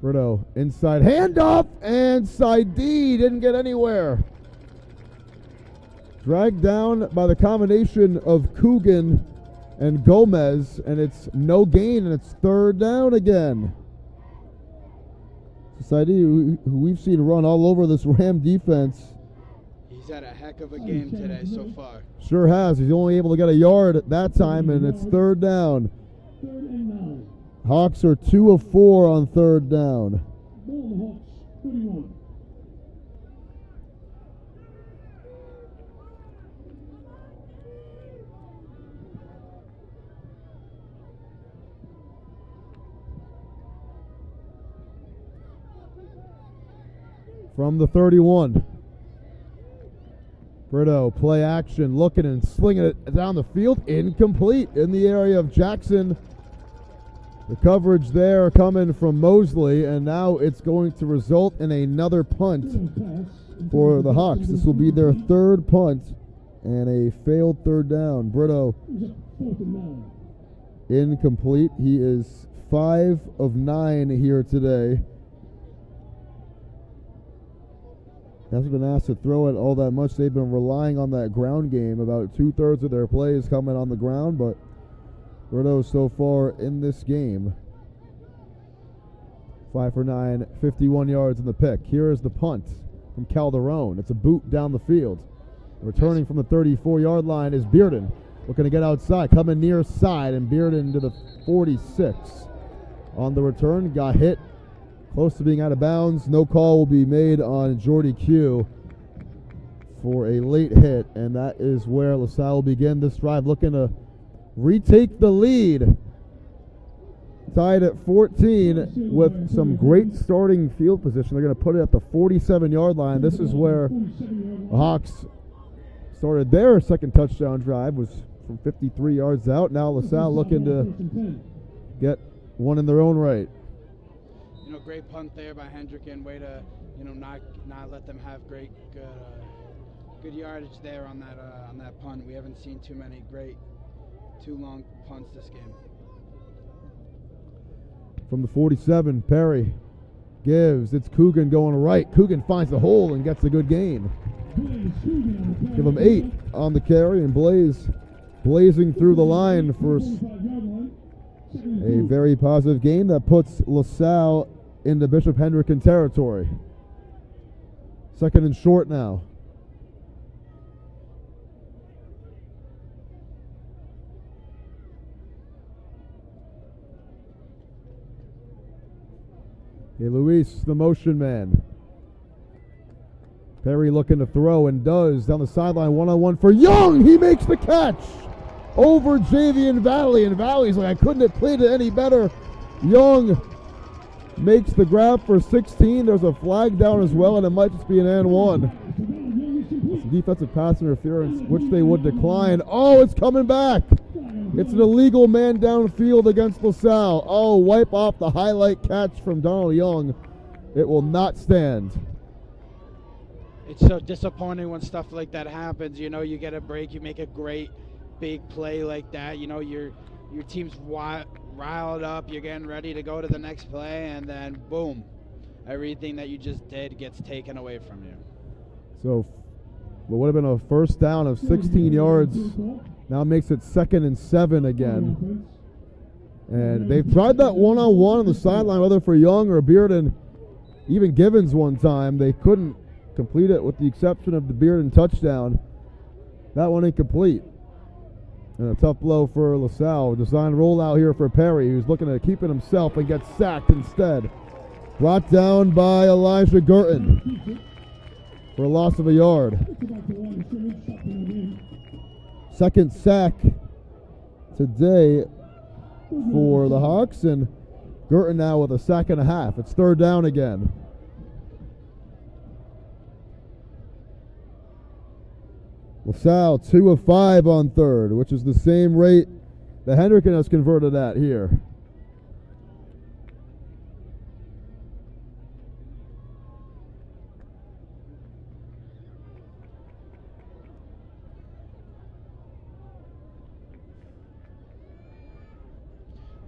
Brito inside handoff, and Saidi didn't get anywhere. Dragged down by the combination of Coogan and Gomez, and it's no gain, and it's 3rd down again. Saidi, who we've seen run all over this Ram defense. He's had a heck of a game today so far. Sure has. He's only able to get a yard at that time, and it's 3rd down. Hawks are 2 of 4 on 3rd down. From the 31. Brito, play action, looking and slinging it down the field. Incomplete in the area of Jackson. The coverage there coming from Mosley, and now it's going to result in another punt for the Hawks. This will be their 3rd punt and a failed 3rd down. Brito, incomplete. He is 5 of 9 here today. Hasn't been asked to throw it all that much. They've been relying on that ground game. About 2/3 of their plays coming on the ground, but Brito so far in this game, 5 for 9, 51 yards in the pick. Here is the punt from Calderon. It's a boot down the field. Returning from the 34-yard line is Bearden. Looking to get outside, coming near side, and Bearden to the 46. On the return, got hit close to being out of bounds. No call will be made on Jordy Q for a late hit, and that is where Lasal will begin this drive, looking to retake the lead. Tied at 14 with some great starting field position. They're going to put it at the 47-yard line. This is where the Hawks started their second touchdown drive, was from 53 yards out. Now Lasal looking to get one in their own right. You know, great punt there by Hendricken. Way to, you know, not let them have good yardage there on that punt. We haven't seen too long punts this game. From the 47, Perry gives. It's Coogan going right. Coogan finds the hole and gets a good gain. Give him 8 on the carry, and blazing through the line for a very positive game that puts Lasal into Bishop Hendricken territory. Second and short now. Okay, Luis, the motion man. Perry looking to throw, and does. Down the sideline, one-on-one for Young. He makes the catch over Javian Valley, and Valley's like, I couldn't have played it any better. Young makes the grab for 16. There's a flag down as well, and it might just be an and one. Some defensive pass interference, which they would decline. Oh, it's coming back. It's an illegal man downfield against Lasal. Oh, wipe off the highlight catch from Donald Young. It will not stand. It's so disappointing when stuff like that happens. You know, you get a break, you make a great big play like that. You know, your team's riled up, you're getting ready to go to the next play, and then boom, everything that you just did gets taken away from you. So what would have been a first down of 16 yards now makes it 2nd and 7 again. And they've tried that one-on-one on the sideline, whether for Young or Bearden, even Givens one time. They couldn't complete it with the exception of the Bearden touchdown. That one incomplete. And a tough blow for Lasal. Design rollout here for Perry, who's looking to keep it himself and gets sacked instead. Brought down by Elijah Gurton for a loss of a yard. Second sack today for the Hawks, and Gurton now with a sack and a half. It's 3rd down again. Lasal 2 of 5 on 3rd, which is the same rate that Hendricken has converted at here.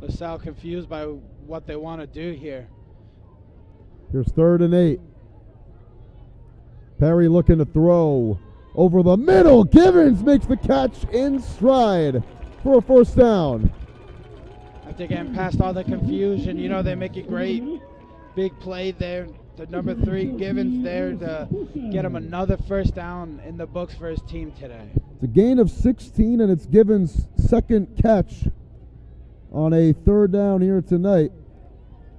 Lasal confused by what they want to do here. Here's 3rd and 8. Perry looking to throw over the middle. Givens makes the catch in stride for a first down. After getting past all the confusion, you know, they make a great big play there. The number 3 Givens there to get him another first down in the books for his team today. It's a gain of 16, and it's Givens' second catch on a 3rd down here tonight.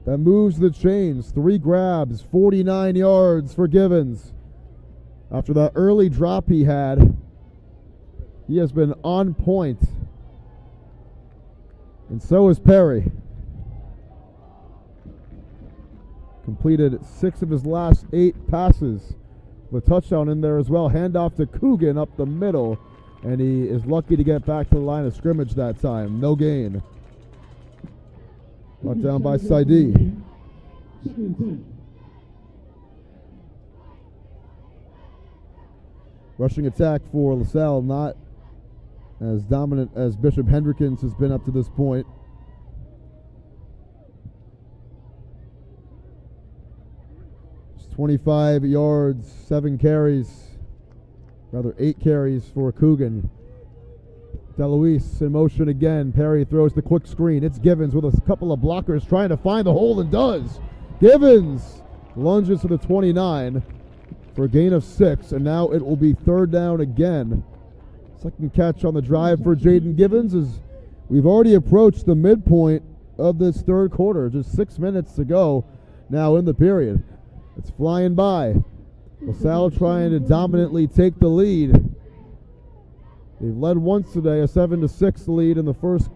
That moves the chains. 3 grabs, 49 yards for Givens. After that early drop he had, he has been on point. And so is Perry. Completed 6 of his last 8 passes. The touchdown in there as well. Handoff to Coogan up the middle, and he is lucky to get back to the line of scrimmage that time. No gain. Brought down by Saidi. Rushing attack for Lasal, not as dominant as Bishop Hendricken's has been up to this point. It's 25 yards, 7 carries, rather 8 carries for Coogan. DeLuise in motion again. Perry throws the quick screen. It's Givens with a couple of blockers trying to find the hole, and does. Givens lunges to the 29 for a gain of 6, and now it will be 3rd down again. Second catch on the drive for Jaden Givens, as we've already approached the midpoint of this 3rd quarter. Just 6 minutes to go. now in the period. It's flying by. Lasal trying to dominantly take the lead. They've led once today, a 7-6 lead in the first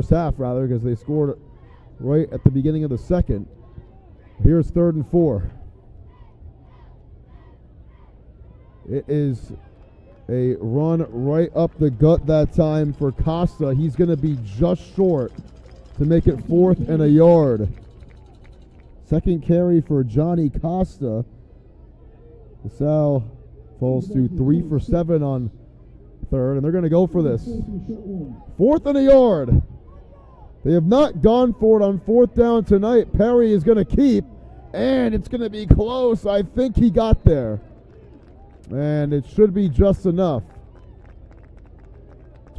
half rather, because they scored right at the beginning of the second. Here's 3rd and 4. It is a run right up the gut that time for Costa. He's going to be just short to make it 4th and a yard. Second carry for Johnny Costa. Lasal falls to 3 for 7 on 3rd, and they're going to go for this. 4th and a yard. They have not gone for it on 4th down tonight. Perry is going to keep, and it's going to be close. I think he got there, and it should be just enough.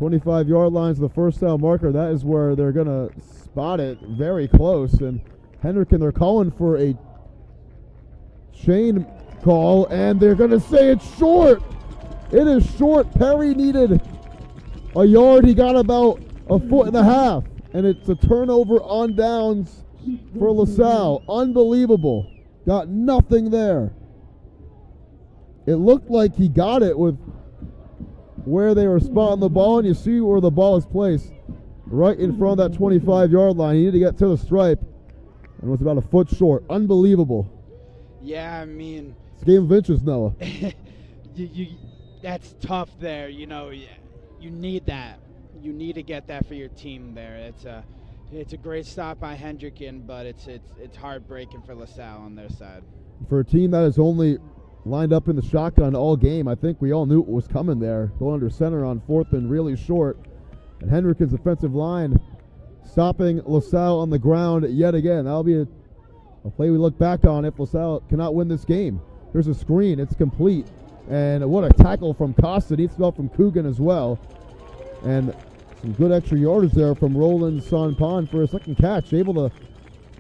25-yard line's the first down marker. That is where they're going to spot it very close. And Hendricken, they're calling for a chain call, and they're going to say it's short. It is short. Perry needed a yard. He got about a foot and a half, and it's a turnover on downs for Lasal. Unbelievable. Got nothing there. It looked like he got it with where they were spotting the ball, and you see where the ball is placed right in front of that 25-yard line. He needed to get to the stripe and was about a foot short. Unbelievable. Yeah, I mean, it's a game of inches, Noah. That's tough there. You know, you need that. You need to get that for your team there. It's a great stop by Hendricken, but it's heartbreaking for Lasal on their side. For a team that has only lined up in the shotgun all game, I think we all knew what was coming there. Going under center on 4th and really short. And Hendricken's offensive line stopping Lasal on the ground yet again. That'll be a play we look back on if Lasal cannot win this game. There's a screen. It's complete. And what a tackle from Costa. Needs to go from Coogan as well. And some good extra yardage there from Roland Sanpan for a second catch. Able to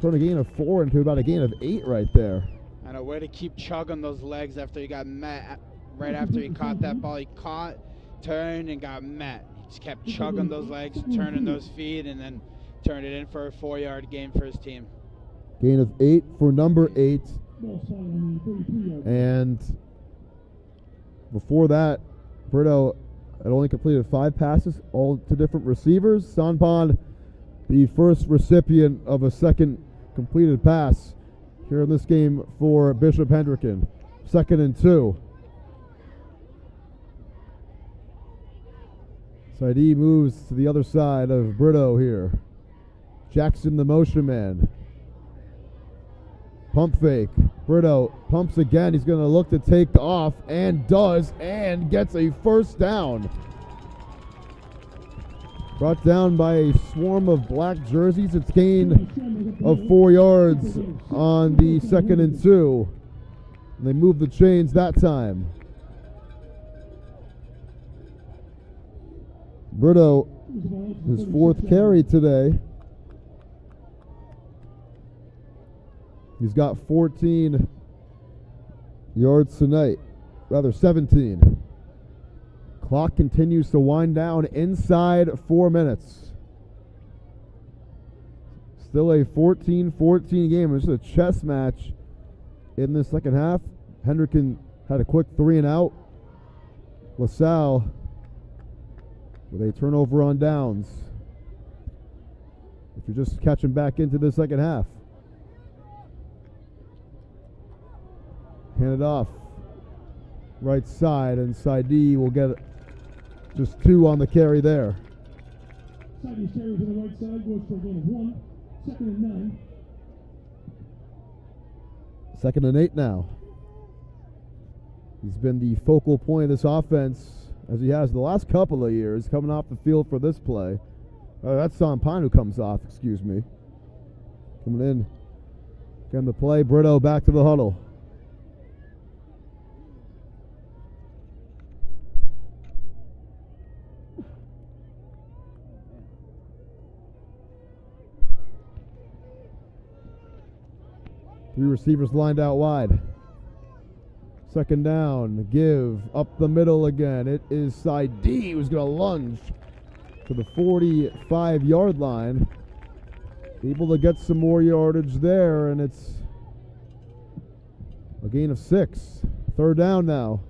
turn a gain of 4 into about a gain of 8 right there. And a way to keep chugging those legs after he got met. Right after he caught that ball, he caught, turned, and got met. He just kept chugging those legs, turning those feet, and then turned it in for a 4-yard gain for his team. Gain of 8 for number 8. And before that, Berto had only completed 5 passes, all to different receivers. Sanpan, the first recipient of a second completed pass here in this game for Bishop Hendricken. 2nd and 2. Saidi moves to the other side of Brito here. Jackson, the motion man. Pump fake. Brito pumps again. He's going to look to take off, and does, and gets a first down. Brought down by a swarm of black jerseys. It's gain of 4 yards on the 2nd and 2. And they move the chains that time. Brito, his 4th carry today. He's got 14 yards tonight, rather 17. Clock continues to wind down inside 4 minutes. Still a 14-14 game. It's a chess match in the second half. Hendricken had a quick 3 and out. Lasal with a turnover on downs. If you're just catching back into the second half. Hand it off. Right side, and Saidi will get just 2 on the carry there. Saidi's carry to the right side goes for a gain of 1. 2nd and 9. 2nd and 8 now. He's been the focal point of this offense, as he has the last couple of years, coming off the field for this play. That's Sanpan who comes off, excuse me. Coming in. Again, the play. Brito back to the huddle. Three receivers lined out wide. 2nd down. Give up the middle again. It is Saidi who's going to lunge to the 45-yard line. able to get some more yardage there, and it's a gain of 6. 3rd down now.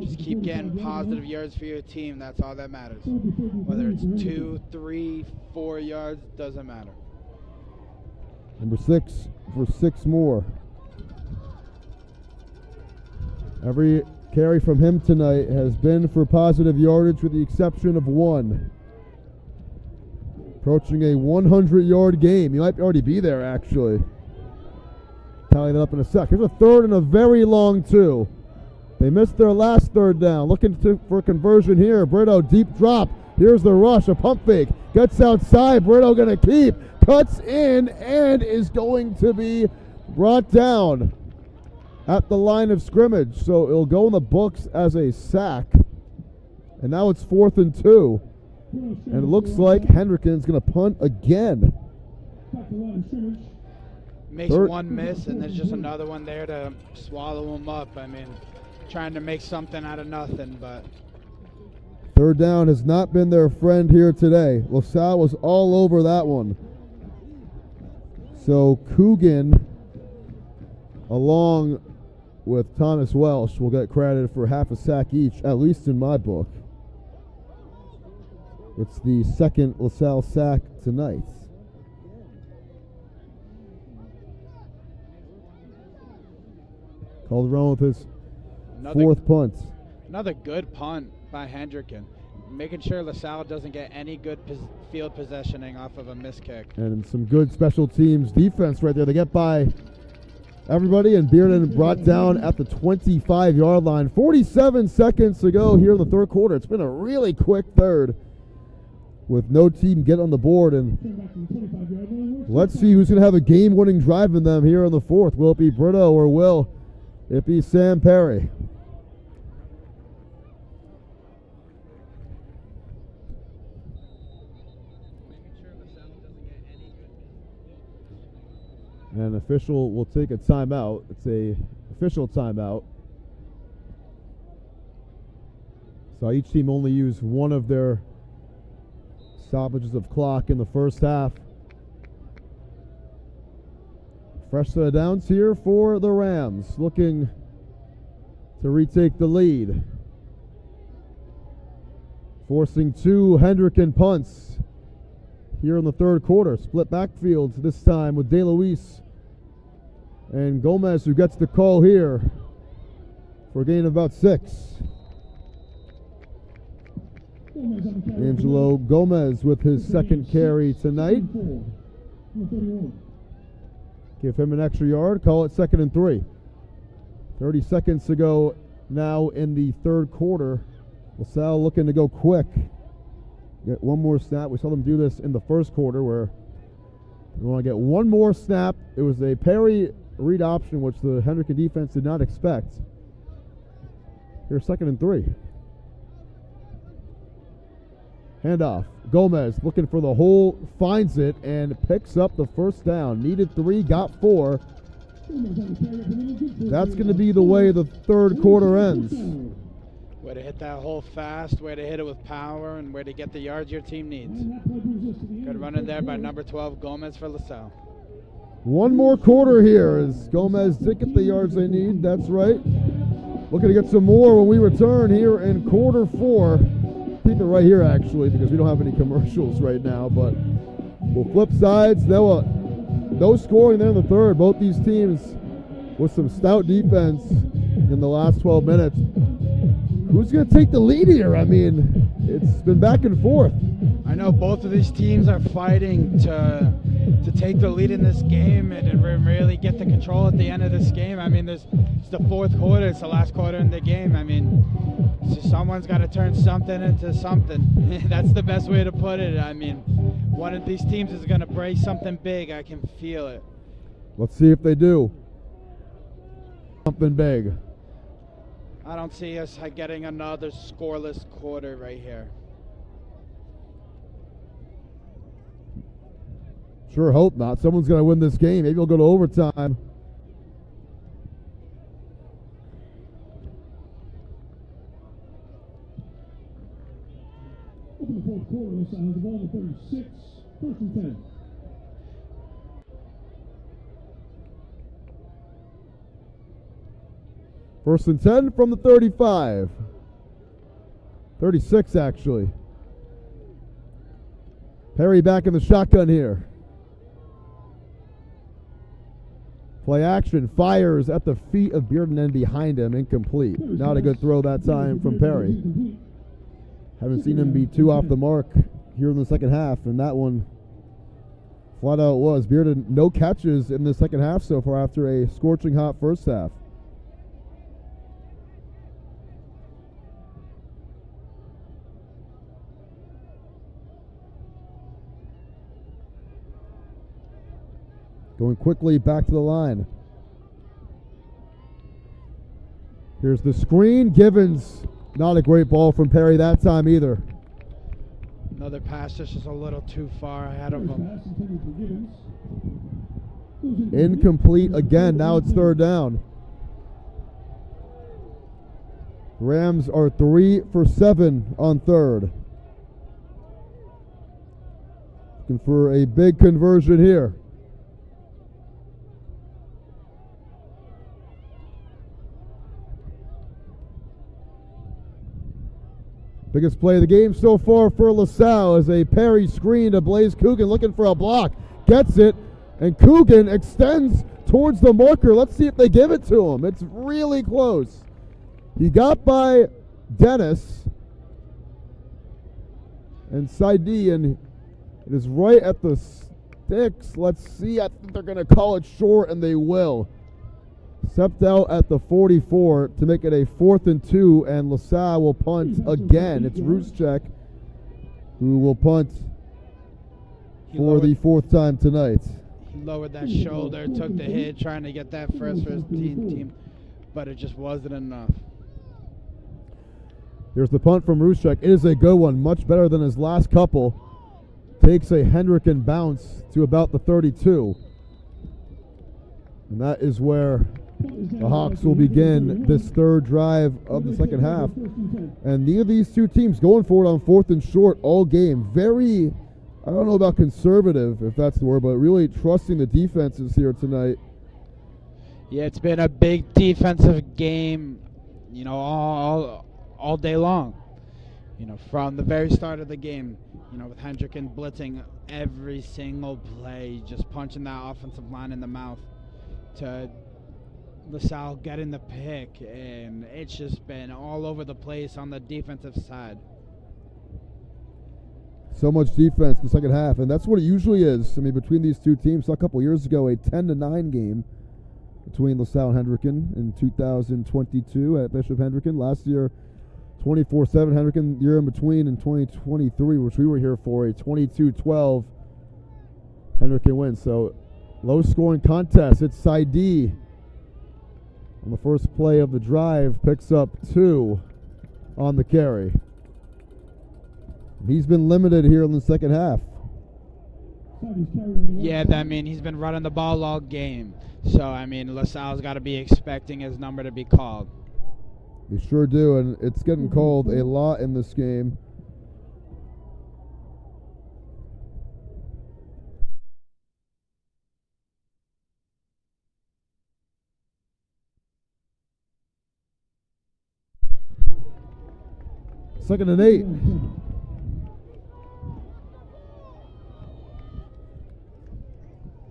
Just keep getting positive yards for your team. That's all that matters. Whether it's 2, 3, 4 yards, doesn't matter. Number 6 for 6 more. Every carry from him tonight has been for positive yardage with the exception of 1. Approaching a 100-yard game. He might already be there, actually. Tally that up in a sec. Here's a 3rd and a very long 2. They missed their last 3rd down. Looking for conversion here. Brito, deep drop. Here's the rush, a pump fake. Gets outside. Brito going to keep. Cuts in and is going to be brought down at the line of scrimmage. So it'll go in the books as a sack. And now it's 4th and 2. And it looks like Hendricken's going to punt again. Makes 1 miss, and there's just another one there to swallow him up. I mean, trying to make something out of nothing, but 3rd down has not been their friend here today. Lasal was all over that one. So Coogan, along with Thomas Welsh, will get credit for half a sack each, at least in my book. It's the 2nd Lasal sack tonight. Calderon with his 4th punt. Another good punt by Hendricken, making sure Lasal doesn't get any good field possessioning off of a missed kick. And some good special teams defense right there. They get by everybody, and Bearden brought down at the 25-yard line. 47 seconds to go here in the 3rd quarter. It's been a really quick 3rd with no team get on the board. And let's see who's going to have a game-winning drive in them here in the 4th. Will it be Brito or will it be Sam Perry? And an official will take a timeout. It's a official timeout. So each team only used one of their stoppages of clock in the first half. Fresh set of downs here for the Rams, looking to retake the lead. Forcing 2 Hendricken punts here in the 3rd quarter. Split backfield this time with DeLuise and Gomez, who gets the call here for a gain of about 6. Angelo Gomez with his 2nd carry tonight. Give him an extra yard, call it 2nd and 3. 30 seconds to go now in the 3rd quarter. Lasal looking to go quick. Get one more snap. We saw them do this in the 1st quarter where we want to get one more snap. It was a Perry read option, which the Hendricken defense did not expect. Here's 2nd and 3. Handoff. Gomez looking for the hole, finds it, and picks up the 1st down. Needed 3, got 4. That's going to be the way the 3rd quarter ends. Way to hit that hole fast, way to hit it with power, and way to get the yards your team needs. Good run in there by number 12, Gomez for Lasal. One more quarter here as Gomez did get the yards they need. That's right. Looking to get some more when we return here in quarter 4. Keep it right here, actually, because we don't have any commercials right now. But we'll flip sides. No scoring there in the 3rd. Both these teams with some stout defense in the last 12 minutes. Who's going to take the lead here? I mean, it's been back and forth. I know both of these teams are fighting to take the lead in this game and really get the control at the end of this game. I mean, it's the 4th quarter. It's the last quarter in the game. I mean, someone's got to turn something into something. That's the best way to put it. I mean, one of these teams is going to break something big. I can feel it. Let's see if they do. Something big. I don't see us getting another scoreless quarter right here. Sure hope not. Someone's going to win this game. Maybe we'll go to overtime. Open the fourth quarter. Lasal has the ball at 36. First and 10. First and 10 from the 35. 36, actually. Perry back in the shotgun here. Play action, fires at the feet of Bearden and behind him, incomplete. Not a good throw that time from Perry. Haven't seen him be too off the mark here in the second half, and that one flat out was. Bearden, no catches in the second half so far after a scorching hot first half. Going quickly back to the line. Here's the screen. Givens, not a great ball from Perry that time either. Another pass just a little too far ahead of him. Incomplete again. Now it's third down. Rams are 3 for 7 on third. Looking for a big conversion here. Biggest play of the game so far for Lasal is a Perry screen to Blaze Coogan, looking for a block. Gets it, and Coogan extends towards the marker. Let's see if they give it to him. It's really close. He got by Dennis and Saidi, and it is right at the sticks. Let's see. I think they're going to call it short, and they will. Stepped out at the 44 to make it a 4th and 2, and Lasal will punt again. It's Ruschek who will punt for the 4th time tonight. He lowered that shoulder, took the hit, trying to get that first for his team, but it just wasn't enough. Here's the punt from Ruschek. It is a good one, much better than his last couple. Takes a Hendricken bounce to about the 32. And that is where the Hawks will begin this third drive of the second half. And neither of these two teams going for it on 4th and short all game. Very, I don't know about conservative, if that's the word, but really trusting the defenses here tonight. Yeah, it's been a big defensive game, all day long. From the very start of the game, with Hendricken blitzing every single play, just punching that offensive line in the mouth, to Lasal getting the pick, and it's just been all over the place on the defensive side. So much defense in the second half, and that's what it usually is. I mean, between these two teams, a couple years ago, a 10-9 game between Lasal and Hendricken in 2022 at Bishop Hendricken. Last year, 24-7 Hendricken. Year in between in 2023, which we were here for, a 22-12 Hendricken win. So, low-scoring contest. It's Saidi on the first play of the drive, picks up 2 on the carry. He's been limited here in the second half. Yeah, he's been running the ball all game. So, Lasal's got to be expecting his number to be called. They sure do, and it's getting called a lot in this game. Second and 8.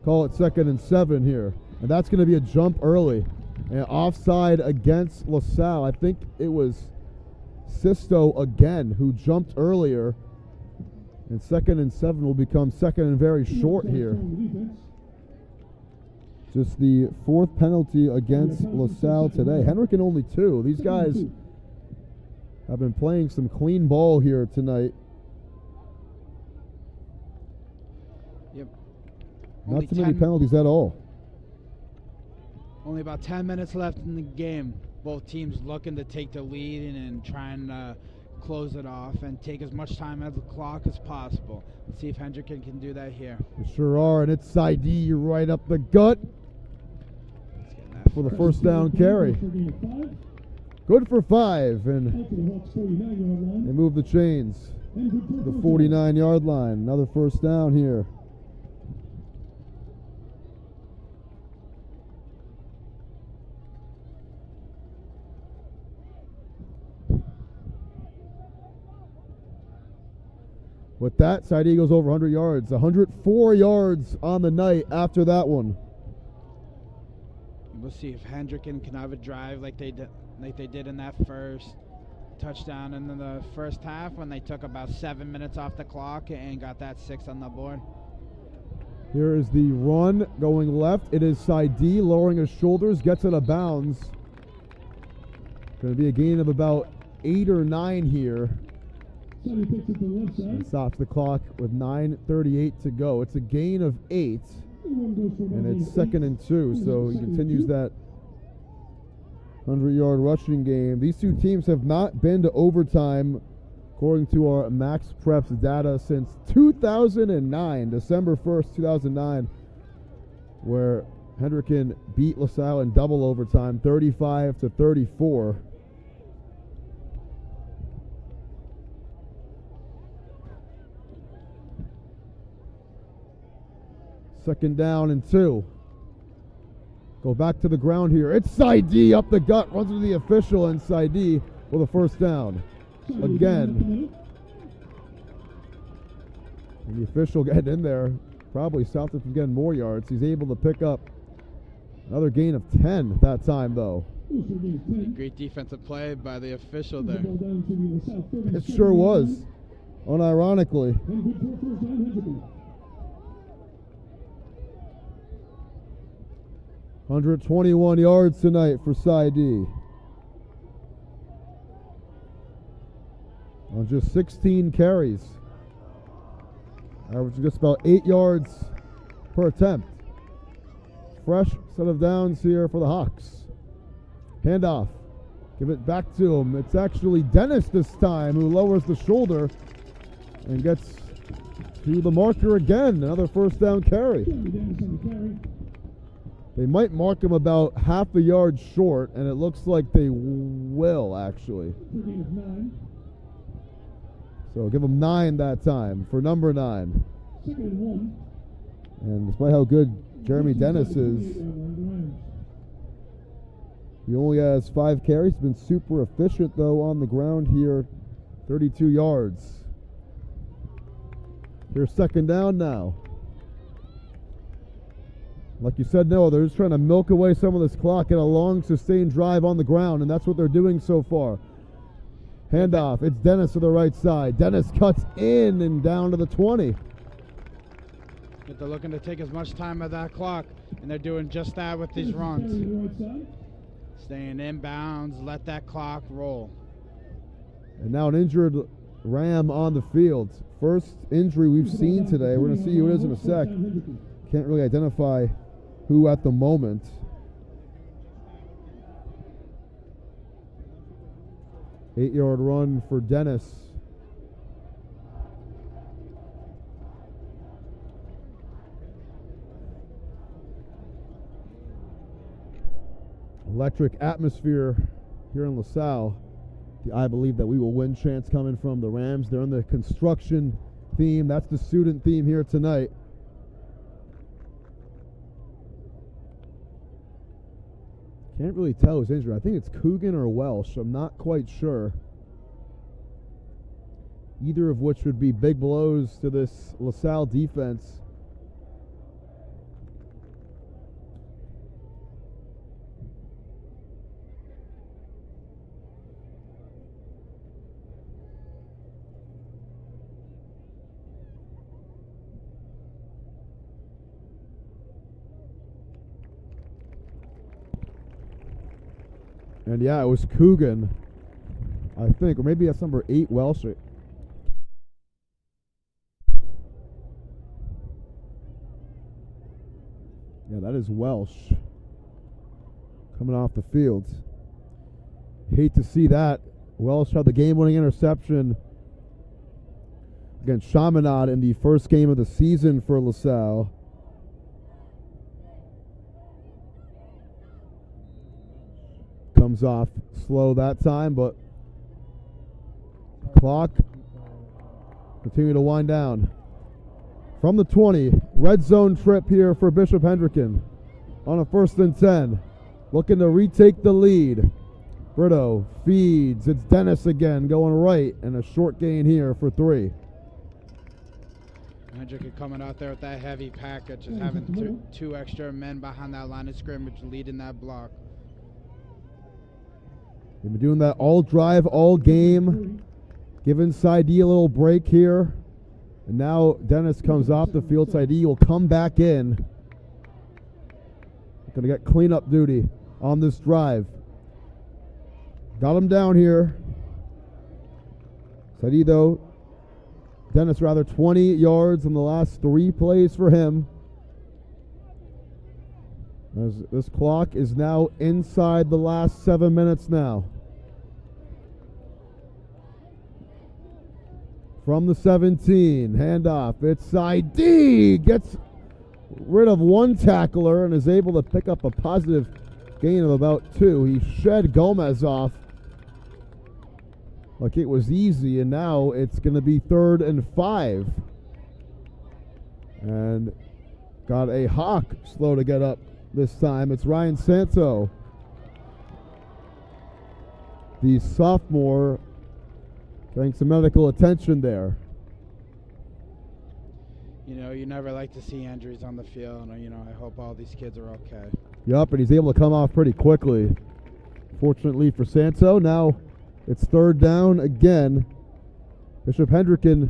Call it 2nd and 7 here. And that's going to be a jump early. And offside against Lasal. I think it was Sisto again who jumped earlier. And 2nd and 7 will become 2nd and very short here. Just the 4th penalty against Lasal today. Hendricken only 2. These guys have been playing some clean ball here tonight. Yep. Not too many penalties at all. Only about 10 minutes left in the game. Both teams looking to take the lead and trying to close it off and take as much time out of the clock as possible. Let's see if Hendricken can do that here. They sure are, and it's Saidi right up the gut for the first down carry. Good for 5, and they move the chains. Hendricken the first 49-yard line. Another first down here. With that, Side Eagles over 100 yards. 104 yards on the night after that one. We'll see if Hendricken can have a drive like they did in that first touchdown in the first half when they took about 7 minutes off the clock and got that 6 on the board. Here is the run going left. It is Side D lowering his shoulders, gets out of bounds. Going to be a gain of about 8 or 9 here. Salle takes it to the left side. And stops the clock with 9:38 to go. It's a gain of 8, One goes for and about it's 8. 2nd and 2, so he Second and continues 2. that 100-yard rushing game. These two teams have not been to overtime, according to our Max Preps data, since 2009, December 1st, 2009, where Hendricken beat Lasal in double overtime, 35-34. Second down and 2. Go back to the ground here. It's Side D up the gut, runs to the official, and Side D with a first down. Salle Again. And the official getting in there, probably stopped him from getting more yards. He's able to pick up another gain of 10 that time, though. Goes for a gain of 10. Great defensive play by the official The there. ball down to the Lasal 30. It sure was, unironically. And good for a first down, Hendricken. 121 yards tonight for Side D. On just 16 carries. Averaging just about 8 yards per attempt. Fresh set of downs here for the Hawks. Handoff. Give it back to him. It's actually Dennis this time who lowers the shoulder and gets to the marker again. Another first down carry. Jeremy Dennis on the carry. They might mark him about half a yard short, and it looks like they will, actually. For a gain of 9. So give him 9 that time for number 9. 2nd and 1. And despite how good Jeremy Dennis is, he only has 5 carries. He's been super efficient, though, on the ground here. 32 yards. Here's second down now. Like you said, Noah, they're just trying to milk away some of this clock in a long, sustained drive on the ground, and that's what they're doing so far. Handoff. It's Dennis to the right side. Dennis cuts in and down to the 20. But they're looking to take as much time of that clock, and they're doing just that with these runs. Staying inbounds, let that clock roll. And now an injured Ram on the field. First injury we've seen today. We're going to see who it is in a sec. Can't really identify who at the moment. Eight-yard run for Dennis. Electric atmosphere here in Lasal. I believe that we will win chants coming from the Rams. They're on the construction theme. That's the student theme here tonight. Can't really tell who's injured. I think it's Coogan or Welsh. I'm not quite sure. Either of which would be big blows to this Lasal defense. And yeah, it was Coogan, I think, or maybe that's number 8, Welsh. Yeah, that is Welsh coming off the field. Hate to see that. Welsh had the game-winning interception against Chaminade in the first game of the season for Lasal. Comes off slow that time, but clock continue to wind down. From the 20, red zone trip here for Bishop Hendricken on a 1st and 10. Looking to retake the lead. Brito feeds. It's Dennis again going right, and a short gain here for 3. Hendricken coming out there with that heavy package, just having two extra men behind that line of scrimmage leading that block. They've been doing that all drive, all game. Giving Saidi a little break here. And now Dennis comes off the field. Saidi will come back in. Going to get cleanup duty on this drive. Got him down here. Saidi, though, Dennis rather, 20 yards in the last 3 plays for him. As this clock is now inside the last 7 minutes now. From the 17, handoff. It's Saidi. Gets rid of 1 tackler and is able to pick up a positive gain of about 2. He shed Gomez off like it was easy, and now it's going to be 3rd and 5. And got a Hawk slow to get up this time. It's Ryan Santo, the sophomore, getting some medical attention there. You know, you never like to see injuries on the field. You know, I hope all these kids are okay. Yup, and he's able to come off pretty quickly. Fortunately for Santo, now it's 3rd down again. Bishop Hendricken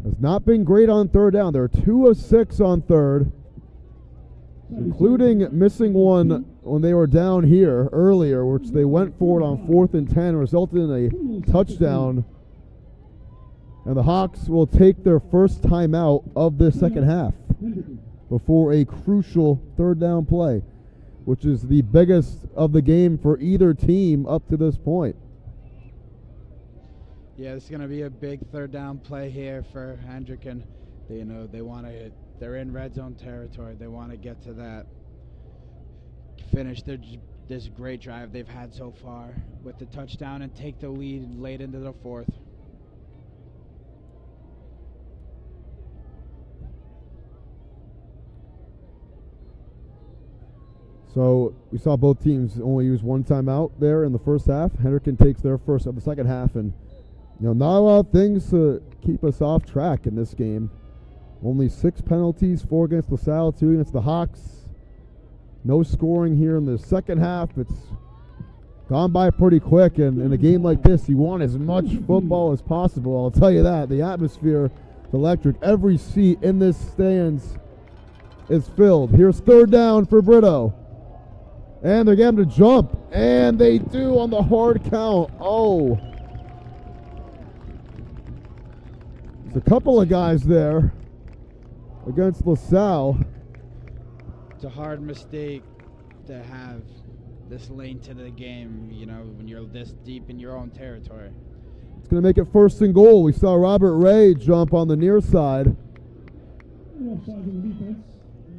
has not been great on 3rd down. They're 2 of 6 on 3rd, including missing one when they were down here earlier, which they went for it on 4th and 10, resulted in a touchdown. And the Hawks will take their first timeout of this second half before a crucial 3rd down play, which is the biggest of the game for either team up to this point. Yeah, it's going to be a big 3rd down play here for Hendricken. You know, they want to hit. They're in red zone territory. They want to get to that, finish this great drive they've had so far with the touchdown and take the lead late into the 4th. So we saw both teams only use 1 timeout there in the first half. Hendricken takes their first of the second half, and not a lot of things to keep us off track in this game. Only 6 penalties, 4 against Lasal, 2 against the Hawks. No scoring here in the second half. It's gone by pretty quick, and in a game like this, you want as much football as possible. I'll tell you that. The atmosphere is electric. Every seat in this stands is filled. Here's 3rd down for Brito. And they're getting to jump, and they do on the hard count. Oh. There's a couple of guys there against Lasal. It's a hard mistake to have this late to the game, when you're this deep in your own territory. It's going to make it 1st and goal. We saw Robert Ray jump on the near side. Offside on the defense.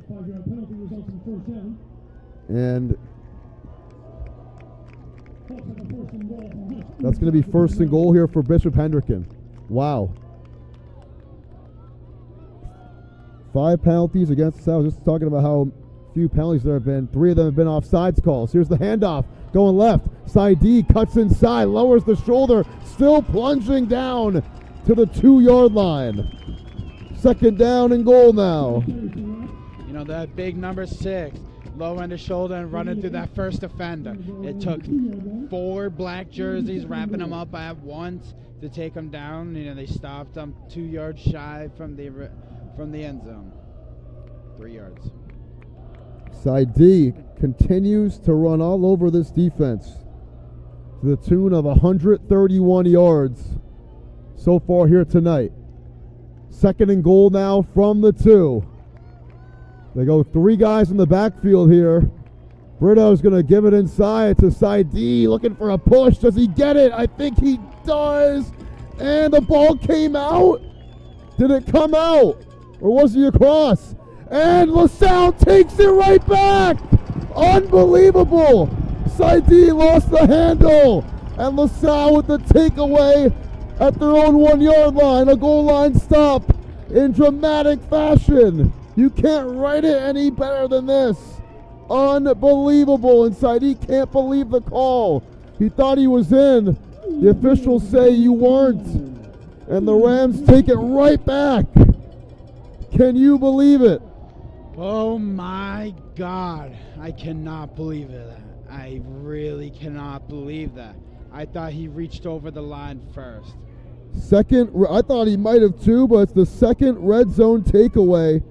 5-yard penalty results in 1st down. And that's going to be 1st and goal here for Bishop Hendricken. Wow. 5 penalties against Salle. Just talking about how few penalties there have been. 3 of them have been offsides calls. Here's the handoff. Going left. Saidi cuts inside, lowers the shoulder, still plunging down to the 2-yard line. 2nd down and goal now. That big number 6, lowering the shoulder and running through that first defender. It took 4 black jerseys, wrapping them up at once to take him down. They stopped him 2 yards shy from the end zone. 3 yards. Saidi continues to run all over this defense to the tune of 131 yards so far here tonight. 2nd and goal now from the 2. They go 3 guys in the backfield here. Brito's going to give it inside to Saidi, looking for a push. Does he get it? I think he does. And the ball came out. Did it come out? Or was he across? And Lasal takes it right back. Unbelievable. Saidi lost the handle. And Lasal with the takeaway at their own 1 yard line. A goal line stop in dramatic fashion. You can't write it any better than this. Unbelievable inside. He can't believe the call. He thought he was in. The officials say you weren't. And the Rams take it right back. Can you believe it? Oh my God. I cannot believe it. I really cannot believe that. I thought he reached over the line first. Second, I thought he might have too, but it's the second red zone takeaway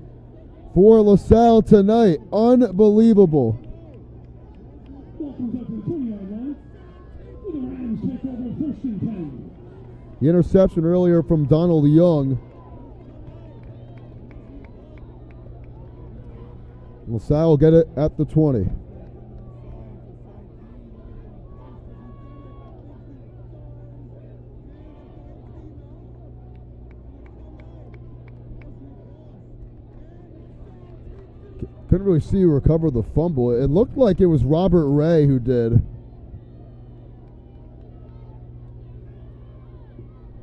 for Lasal tonight. Unbelievable. Ball comes up to the 20-yard line. The Rams take over 1st and 10. The interception earlier from Donald Young. Lasal will get it at the 20. Couldn't really see who recovered the fumble. It looked like it was Robert Ray who did.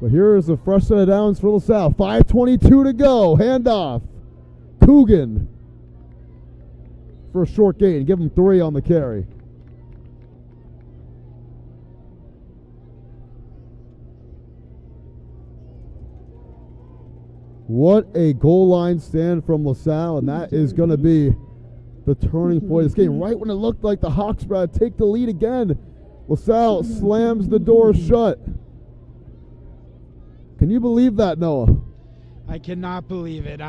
But here is a fresh set of downs for LaSalle. 5:22 to go. Handoff. Coogan for a short gain. Give him 3 on the carry. What a goal line stand from LaSalle, and that is going to be the turning point of this game. Right when it looked like the Hawks were going to take the lead again, LaSalle slams the door shut. Can you believe that, Noah? I cannot believe it.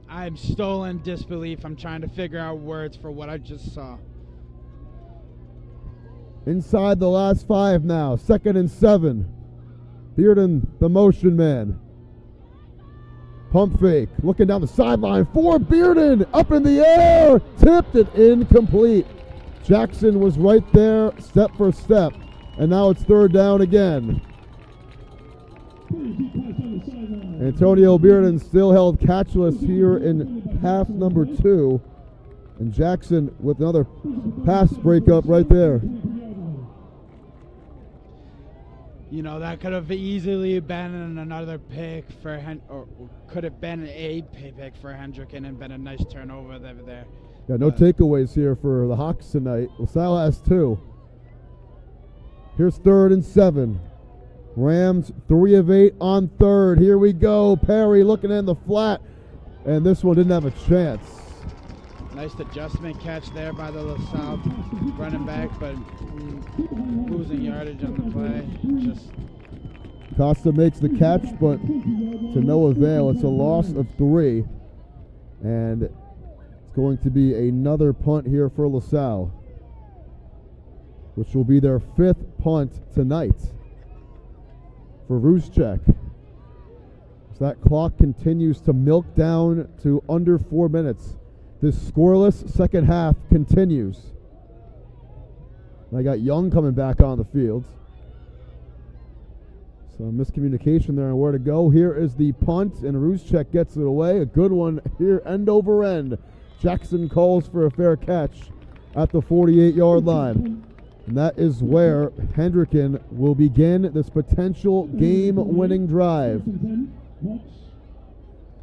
I'm still in disbelief. I'm trying to figure out words for what I just saw. Inside the last 5 now. 2nd and 7. Bearden, the motion man. Pump fake, looking down the sideline for Bearden, up in the air, tipped it incomplete. Jackson was right there, step for step, and now it's 3rd down again. Antonio Bearden still held catchless here in half number 2, and Jackson with another pass breakup right there. You know, that could have easily been another pick for or could have been a pick for Hendricken and been a nice turnover over there. Yeah, no takeaways here for the Hawks tonight. LaSalle has 2. Here's 3rd and 7. Rams 3 of 8 on 3rd. Here we go. Perry looking in the flat, and this one didn't have a chance. Nice adjustment catch there by the LaSalle running back, but losing yardage on the play. Costa makes the catch, but to no avail. It's a loss of 3, and it's going to be another punt here for LaSalle, which will be their 5th punt tonight for Ruschek. So that clock continues to milk down to under 4 minutes. This scoreless second half continues. I got Young coming back on the field. So miscommunication there on where to go. Here is the punt, and Ruschek gets it away. A good one here, end over end. Jackson calls for a fair catch at the 48-yard line. And that is where Hendricken will begin this potential game-winning drive.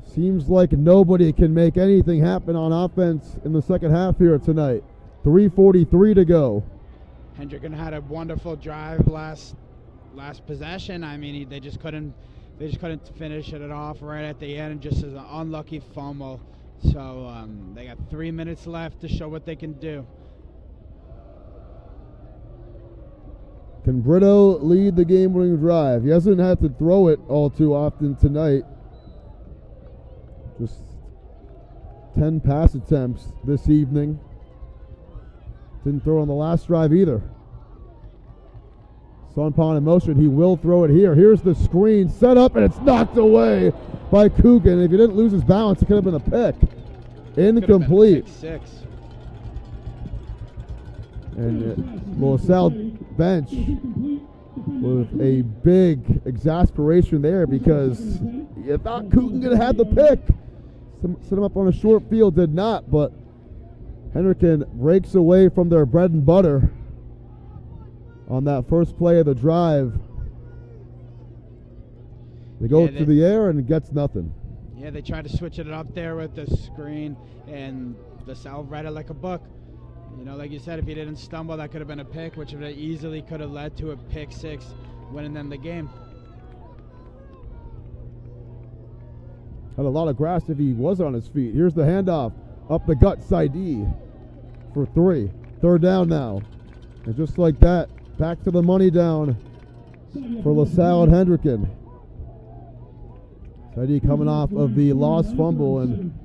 Seems like nobody can make anything happen on offense in the second half here tonight. 3:43 to go. Hendricken had a wonderful drive last possession. I mean, they just couldn't finish it off right at the end, just as an unlucky fumble. So they got 3 minutes left to show what they can do. Can Brito lead the game-winning drive? He hasn't had to throw it all too often tonight. Just 10 pass attempts this evening. Didn't throw on the last drive either. Sonpon in motion. He will throw it here. Here's the screen set up, and it's knocked away by Coogan. If he didn't lose his balance, it could have been a pick. Incomplete. Pick 6. And LaSalle bench with a big exasperation there because you thought Coogan could have had the pick. Set him up on a short field, did not, but Hendricken breaks away from their bread and butter on that first play of the drive. They go Yeah, to the air and it gets nothing. Yeah, they tried to switch it up there with the screen, and Lasal read it like a book. You know, like you said, if he didn't stumble, that could have been a pick, which easily could have led to a pick six, winning them the game. Had a lot of grass if he was on his feet. Here's the handoff. Up the gut, Saidi for 3. 3rd down now. And just like that, back to the money down for Lasal and Hendricken. Saidi coming off of the lost fumble, and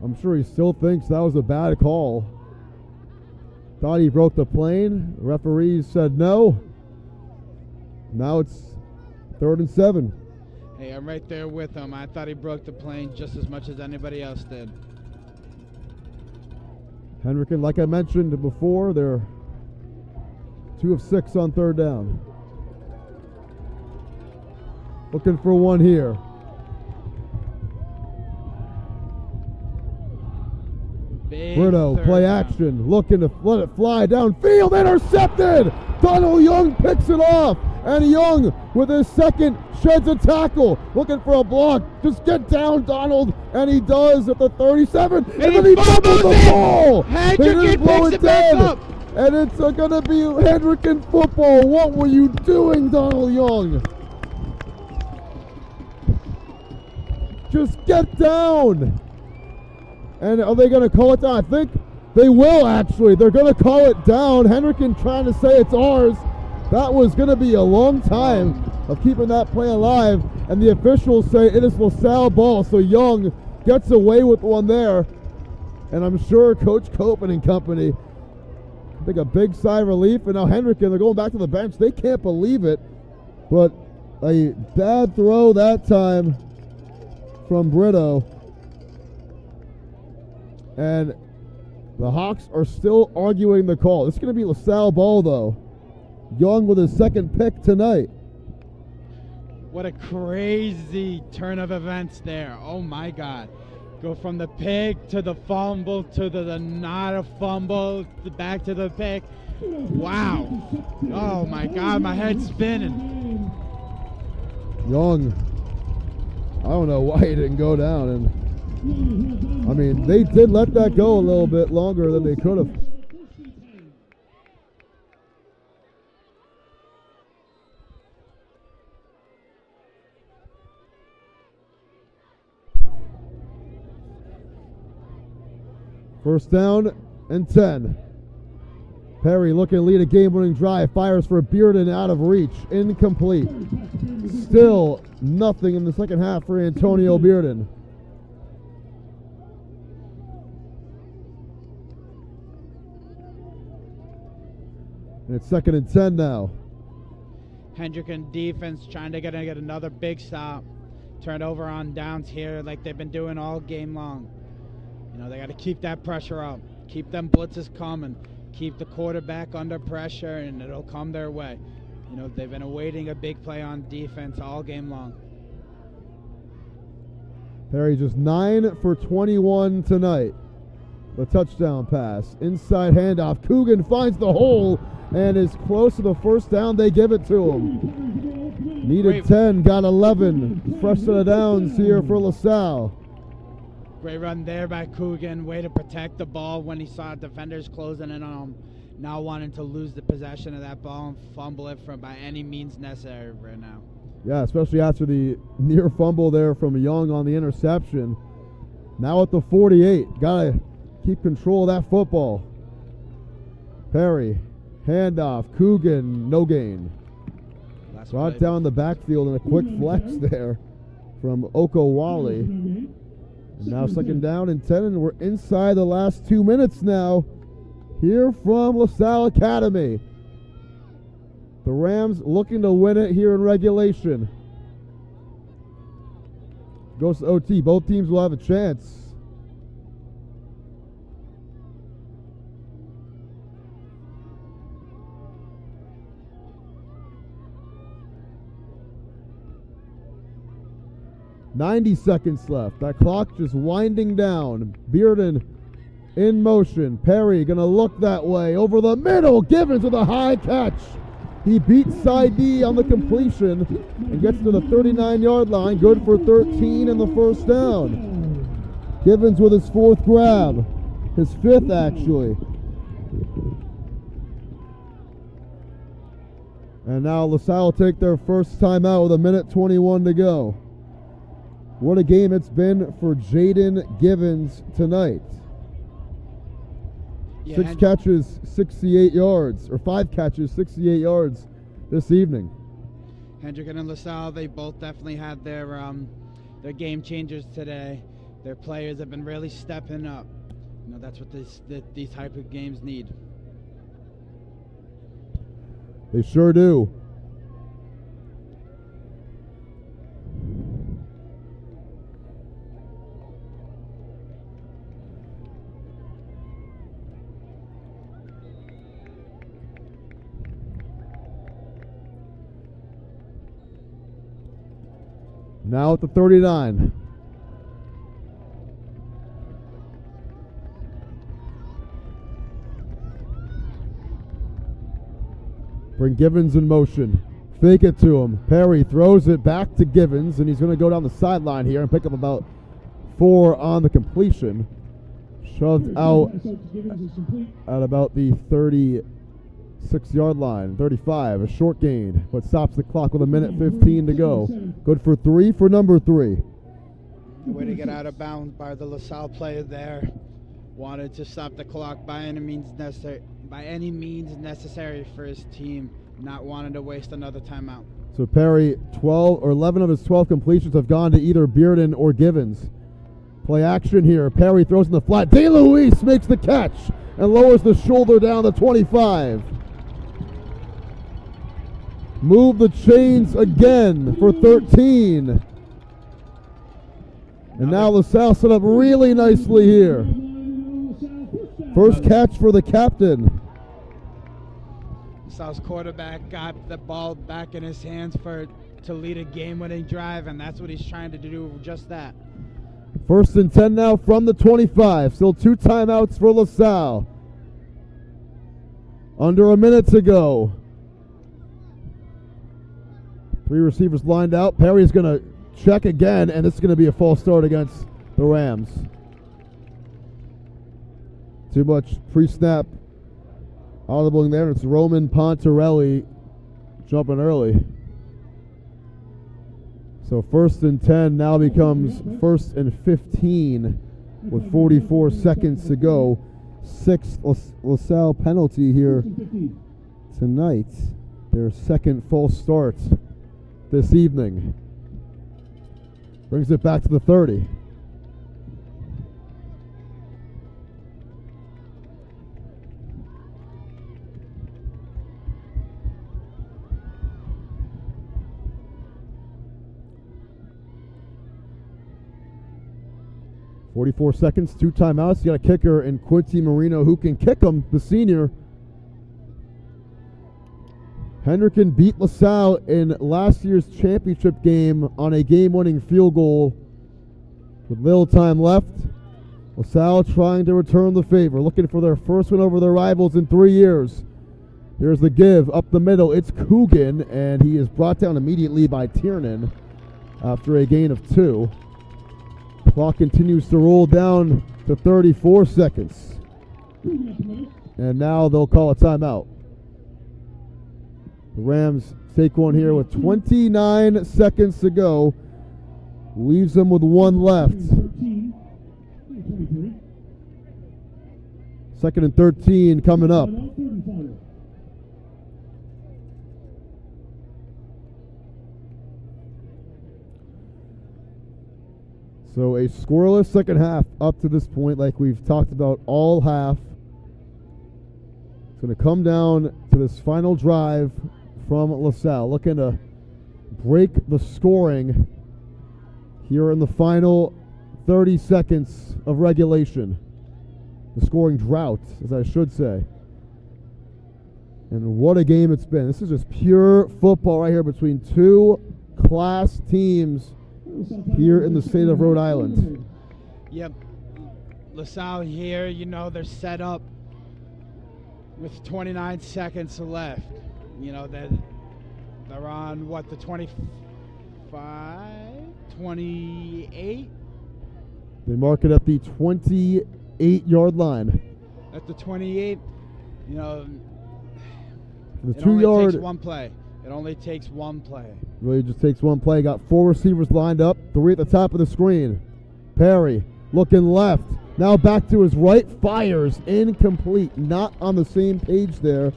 I'm sure he still thinks that was a bad call. Thought he broke the plane. The referees said no. Now it's 3rd and 7. Hey, I'm right there with him. I thought he broke the plane just as much as anybody else did. Hendricken, like I mentioned before, they're 2 of 6 on 3rd down. Looking for one here. Brito, play action, looking to let it fly downfield, intercepted! Donald Young picks it off, and Young with his second sheds a tackle, looking for a block. Just get down, Donald, and he does at the 37, and then he fumbles the ball! Hendricken picks it back up! And it's going to be Hendricken football. What were you doing, Donald Young? Just get down! And are they going to call it down? I think they will, actually. They're going to call it down. Hendricken trying to say it's ours. That was going to be a long time of keeping that play alive. And the officials say it is Lasal ball. So Young gets away with one there. And I'm sure Coach Copen and company take a big sigh of relief. And now Hendricken, they're going back to the bench. They can't believe it. But a bad throw that time from Brito. And the Hawks are still arguing the call. This is going to be Lasal ball, though. Young with his second pick tonight. What a crazy turn of events there. Oh, my God. Go from the pick to the fumble to the not a fumble, back to the pick. Wow. Oh, my God. My head's spinning. Young, I don't know why he didn't go down. And I mean, they did let that go a little bit longer than they could have. First down and 10. Perry looking to lead a game-winning drive. Fires for Bearden out of reach. Incomplete. Still nothing in the second half for Antonio Bearden. And it's 2nd and 10 now. Hendricken defense trying to get another big stop. Turnover on downs here like they've been doing all game long. You know, they got to keep that pressure up. Keep them blitzes coming. Keep the quarterback under pressure, and it'll come their way. You know, they've been awaiting a big play on defense all game long. Perry just 9 for 21 tonight. The touchdown pass. Inside handoff. Coogan finds the hole and is close to the first down. They give it to him. Needed 10, got 11. Fresh set of downs here for Lasal. Great run there by Coogan. Way to protect the ball when he saw defenders closing in on him. Now wanting to lose the possession of that ball and fumble it by any means necessary right now. Yeah, especially after the near fumble there from Young on the interception. Now at the 48. Got to keep control of that football. Perry, handoff. Coogan, no gain. Brought down the backfield in a quick flex there from Okowale. And now 2nd down and 10, and we're inside the last 2 minutes now here from Lasal Academy. The Rams looking to win it here in regulation. Goes to OT. Both teams will have a chance. "90 seconds left. That clock just winding down. Bearden in motion. Perry gonna look that way. Over the middle. Givens with a high catch. He beats side D on the completion and gets to the 39-yard line. Good for 13 and the first down. Givens with his fourth grab. His fifth, actually. And now Lasal will take their first timeout with 1:21 to go. What a game it's been for Jaden Givens tonight. Yeah, 6 catches, 68 yards, or 5 catches, 68 yards this evening. Hendricken and Lasal, they both definitely had their game changers today. Their players have been really stepping up. You know, that's what these type of games need. They sure do. Now at the 39. Bring Givens in motion. Fake it to him. Perry throws it back to Givens, and he's going to go down the sideline here and pick up about 4 on the completion. Shoved out at about the 36-yard line. 35, a short gain, but stops the clock with 1:15 to go. Good for 3 for number 3. Way to get out of bounds by the Lasal player there. Wanted to stop the clock by any means necessary for his team. Not wanting to waste another timeout. So Perry, 11 of his 12 completions have gone to either Bearden or Givens. Play action here. Perry throws in the flat. DeLuise makes the catch and lowers the shoulder down to 25. Move the chains again for 13. And now Lasal set up really nicely here. First catch for the captain. Lasal's quarterback got the ball back in his hands to lead a game-winning drive, and that's what he's trying to do, just that. First and 10 now from the 25. Still 2 timeouts for Lasal. Under a minute to go. 3 receivers lined out. Perry's going to check again, and this is going to be a false start against the Rams. Too much pre-snap audibling there. It's Roman Pontarelli jumping early. So first and 10 now becomes first and 15 with 44 seconds to go. 6th Lasal penalty here tonight. Their second false start this evening. Brings it back to the 30. .44 seconds, 2 timeouts. You got a kicker in Quincy Marino who can kick them, the senior. Hendricken beat Lasal in last year's championship game on a game-winning field goal with little time left. Lasal trying to return the favor, looking for their first win over their rivals in 3 years. Here's the give up the middle. It's Coogan, and he is brought down immediately by Tiernan after a gain of 2. Clock continues to roll down to 34 seconds. And now they'll call a timeout. The Rams take one here with 29 seconds to go. Leaves them with 1 left. 2nd and 13 coming up. So a scoreless second half up to this point, like we've talked about all half. It's going to come down to this final drive from Lasal, looking to break the scoring here in the final 30 seconds of regulation. The scoring drought, as I should say. And what a game it's been. This is just pure football right here between 2 class teams here in the state of Rhode Island. Yep. Lasal here, you know, they're set up with 29 seconds left. You know, they're on, what, the 25, 28? They mark it at the 28-yard line. At the 28, you know, The it only 2-yard. takes one play. It only takes one play. Really just takes one play. Got 4 receivers lined up. 3 at the top of the screen. Perry looking left. Now back to his right. Fires. Incomplete. Not on the same page there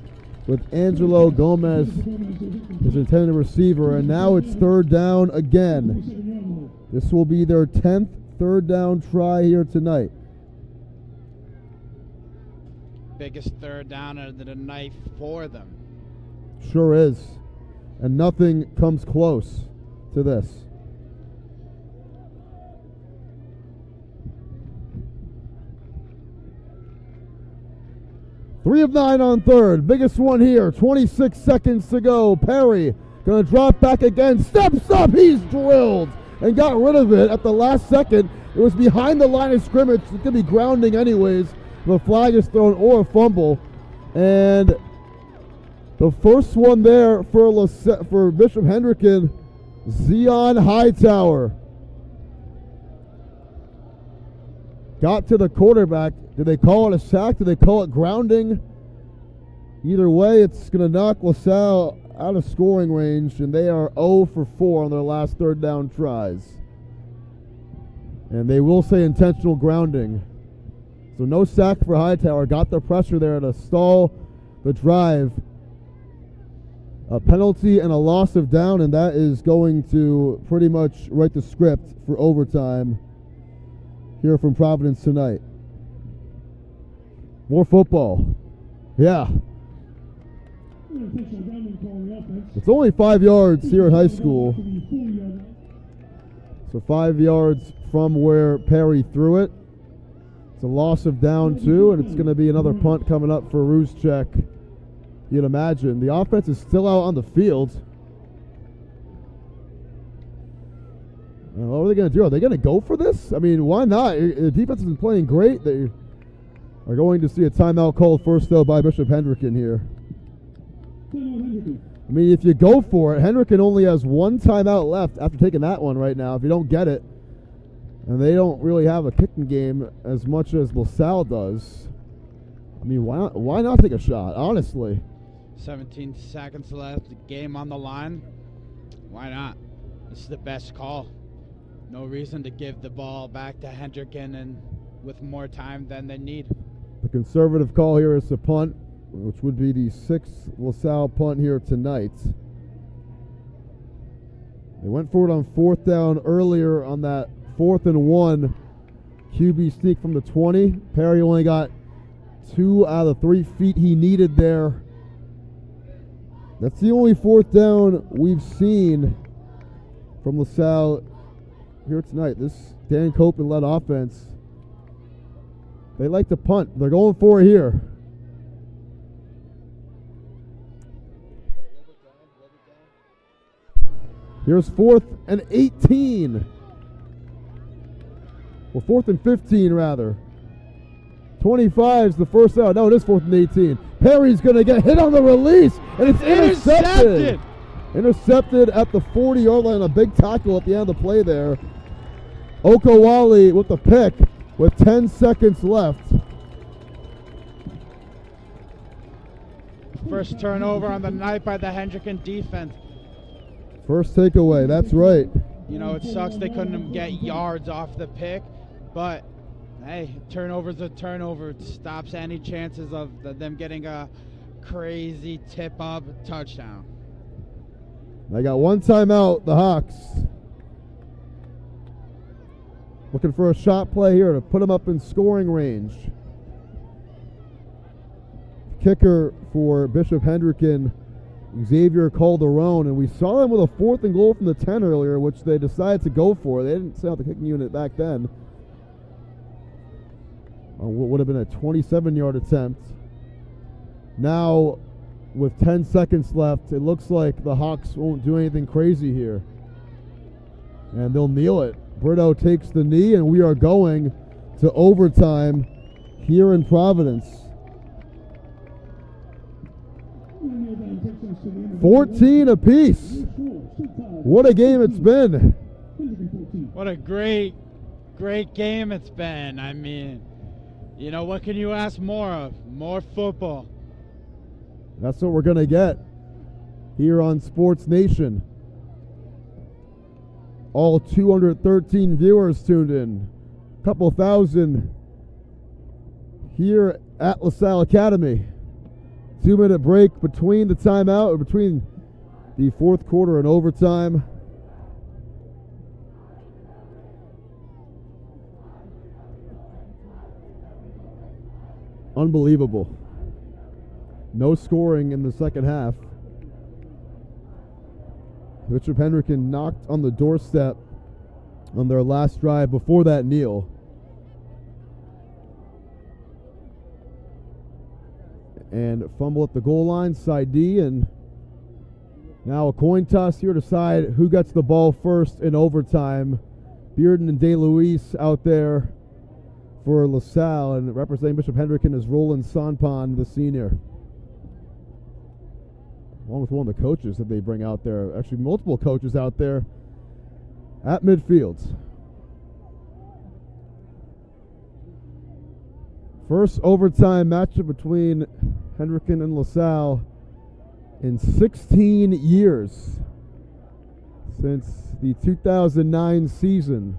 with Angelo Gomez, his intended receiver. And now it's 3rd down again. This will be their 10th 3rd down try here tonight. Biggest 3rd down of the night for them. Sure is. And nothing comes close to this. Three of 9 on 3rd. Biggest one here. 26 seconds to go. Perry going to drop back again. Steps up. He's drilled and got rid of it at the last second. It was behind the line of scrimmage. It could be grounding anyways. The flag is thrown or a fumble. And the first one there for Bishop Hendricken, Zion Hightower. Got to the quarterback. Did they call it a sack? Did they call it grounding? Either way, it's going to knock Lasal out of scoring range, and they are 0 for 4 on their last 3rd down tries. And they will say intentional grounding. So no sack for Hightower. Got the pressure there to stall the drive. A penalty and a loss of down, and that is going to pretty much write the script for overtime here from Providence tonight. More football. Yeah. It's only 5 yards here at high school. So 5 yards from where Perry threw it. It's a loss of down 2, and it's going to be another punt coming up for Rooschek. You'd imagine. The offense is still out on the field. What are they going to do? Are they going to go for this? I mean, why not? The defense isn't playing great. They are going to see a timeout called first, though, by Bishop Hendricken here. I mean, if you go for it, Hendricken only has 1 timeout left after taking that one right now. If you don't get it, and they don't really have a kicking game as much as Lasal does. I mean, why not take a shot, honestly? 17 seconds left, the game on the line. Why not? This is the best call. No reason to give the ball back to Hendricken and with more time than they need. The conservative call here is a punt, which would be the 6th Lasal punt here tonight. They went for it on 4th down earlier on that 4th and 1 QB sneak from the 20. Perry only got 2 out of the 3 feet he needed there. That's the only 4th down we've seen from Lasal here tonight. This Dan Copeland-led offense, they like to punt. They're going for it here. Here's 4th and 18. Well, 4th and 15, rather. 25 is the first out. No, it is 4th and 18. Perry's going to get hit on the release, and it's intercepted. Intercepted at the 40-yard line. A big tackle at the end of the play there. Okawali with the pick with 10 seconds left. First turnover on the night by the Hendricken defense. First takeaway, that's right. You know, it sucks they couldn't get yards off the pick, but hey, turnover's a turnover. It stops any chances of them getting a crazy tip-up touchdown. They got 1 timeout, the Hawks. Looking for a shot play here to put them up in scoring range. Kicker for Bishop Hendricken, Xavier Calderon, and we saw him with a 4th and goal from the 10 earlier, which they decided to go for. They didn't send out the kicking unit back then. What would have been a 27-yard attempt. Now, with 10 seconds left, it looks like the Hawks won't do anything crazy here. And they'll kneel it. Brito takes the knee, and we are going to overtime here in Providence. 14 apiece. What a game it's been. What a great game it's been. I mean, you know, what can you ask more of? More football. That's what we're going to get here on Sports Nation. All 213 viewers tuned in. A couple thousand here at Lasal Academy. 2-minute break between the timeout, or between the fourth quarter and overtime. Unbelievable. No scoring in the second half. Bishop Hendricken knocked on the doorstep on their last drive before that kneel. And fumble at the goal line, side D, and now a coin toss here to decide who gets the ball first in overtime. Bearden and DeLuise out there for Lasal, and representing Bishop Hendricken is Roland Sanpon, the senior. Along with one of the coaches that they bring out there. Actually, multiple coaches out there at midfield. First overtime matchup between Hendricken and Lasal in 16 years since the 2009 season.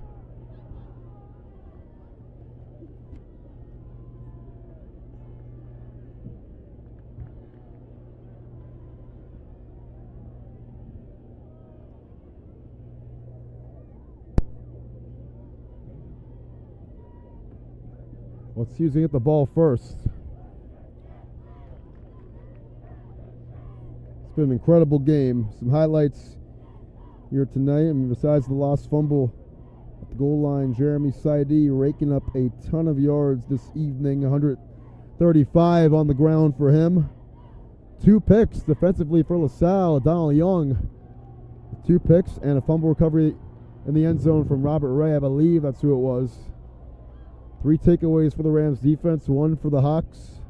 Let's see who's going to get the ball first. It's been an incredible game. Some highlights here tonight. I mean, besides the lost fumble at the goal line, Jeremy Saidi raking up a ton of yards this evening. 135 on the ground for him. 2 picks defensively for Lasal. Donald Young, 2 picks and a fumble recovery in the end zone from Robert Ray. I believe that's who it was. 3 takeaways for the Rams defense, 1 for the Hawks.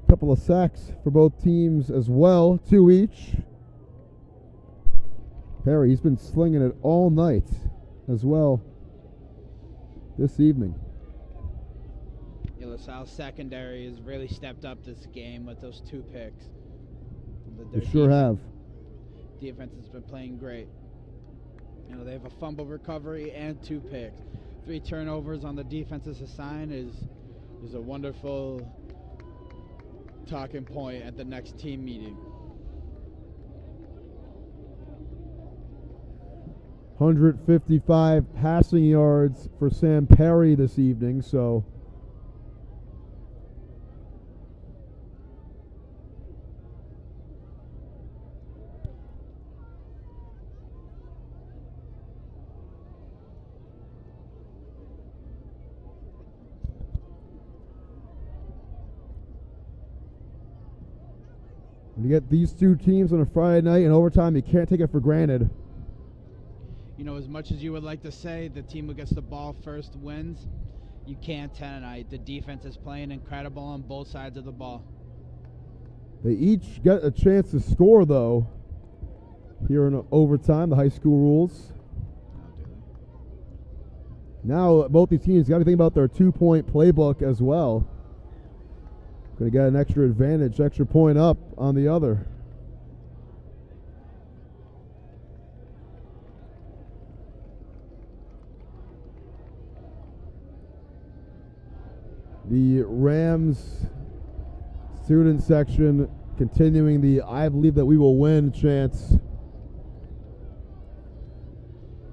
A couple of sacks for both teams as well, 2 each. Perry, he's been slinging it all night as well this evening. Yeah, LaSalle's secondary has really stepped up this game with those 2 picks. They sure have. Defense has been playing great. You know, they have a fumble recovery and 2 picks. 3 turnovers on the defensive side is a wonderful talking point at the next team meeting. 155 passing yards for Sam Perry this evening, so when you get these 2 teams on a Friday night in overtime, you can't take it for granted. You know, as much as you would like to say the team who gets the ball first wins, you can't tonight. The defense is playing incredible on both sides of the ball. They each get a chance to score, though, here in overtime, the high school rules. Now, both these teams got to think about their 2-point playbook as well. Going to get an extra advantage, extra point up on the other. The Rams student section continuing the "I believe that we will win" chants.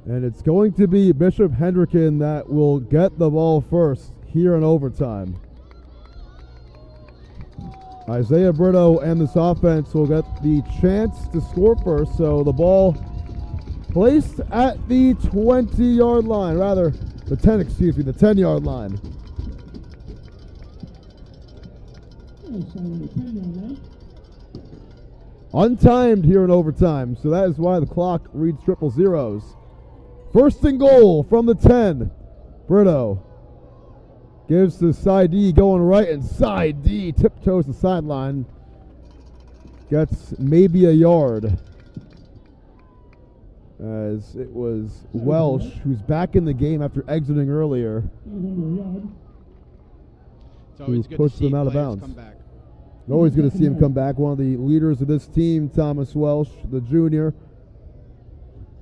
And it's going to be Bishop Hendricken that will get the ball first here in overtime. Isaiah Brito and this offense will get the chance to score first, so the ball placed at the 20-yard line, rather the 10-yard line. Untimed here in overtime, so that is why the clock reads 000. First and goal from the 10. Brito gives to side D going right, and side D tiptoes the sideline. gets maybe a yard, as it was Welsh, who's back in the game after exiting earlier, It's always who good pushed to see them out of players bounds. come back. Always going to see him come back. One of the leaders of this team, Thomas Welsh, the junior.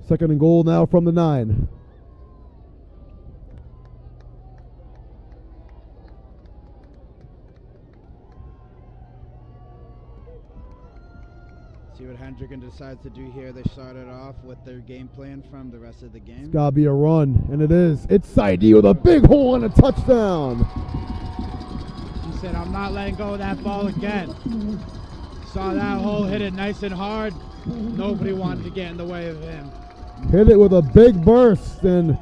Second and goal now from the 9. See what Hendricken decides to do here. They started off with their game plan from the rest of the game. It's got to be a run, and it is. It's Saidi with a big hole and a touchdown. He said, I'm not letting go of that ball again. Saw that hole, hit it nice and hard. Nobody wanted to get in the way of him. Hit it with a big burst, and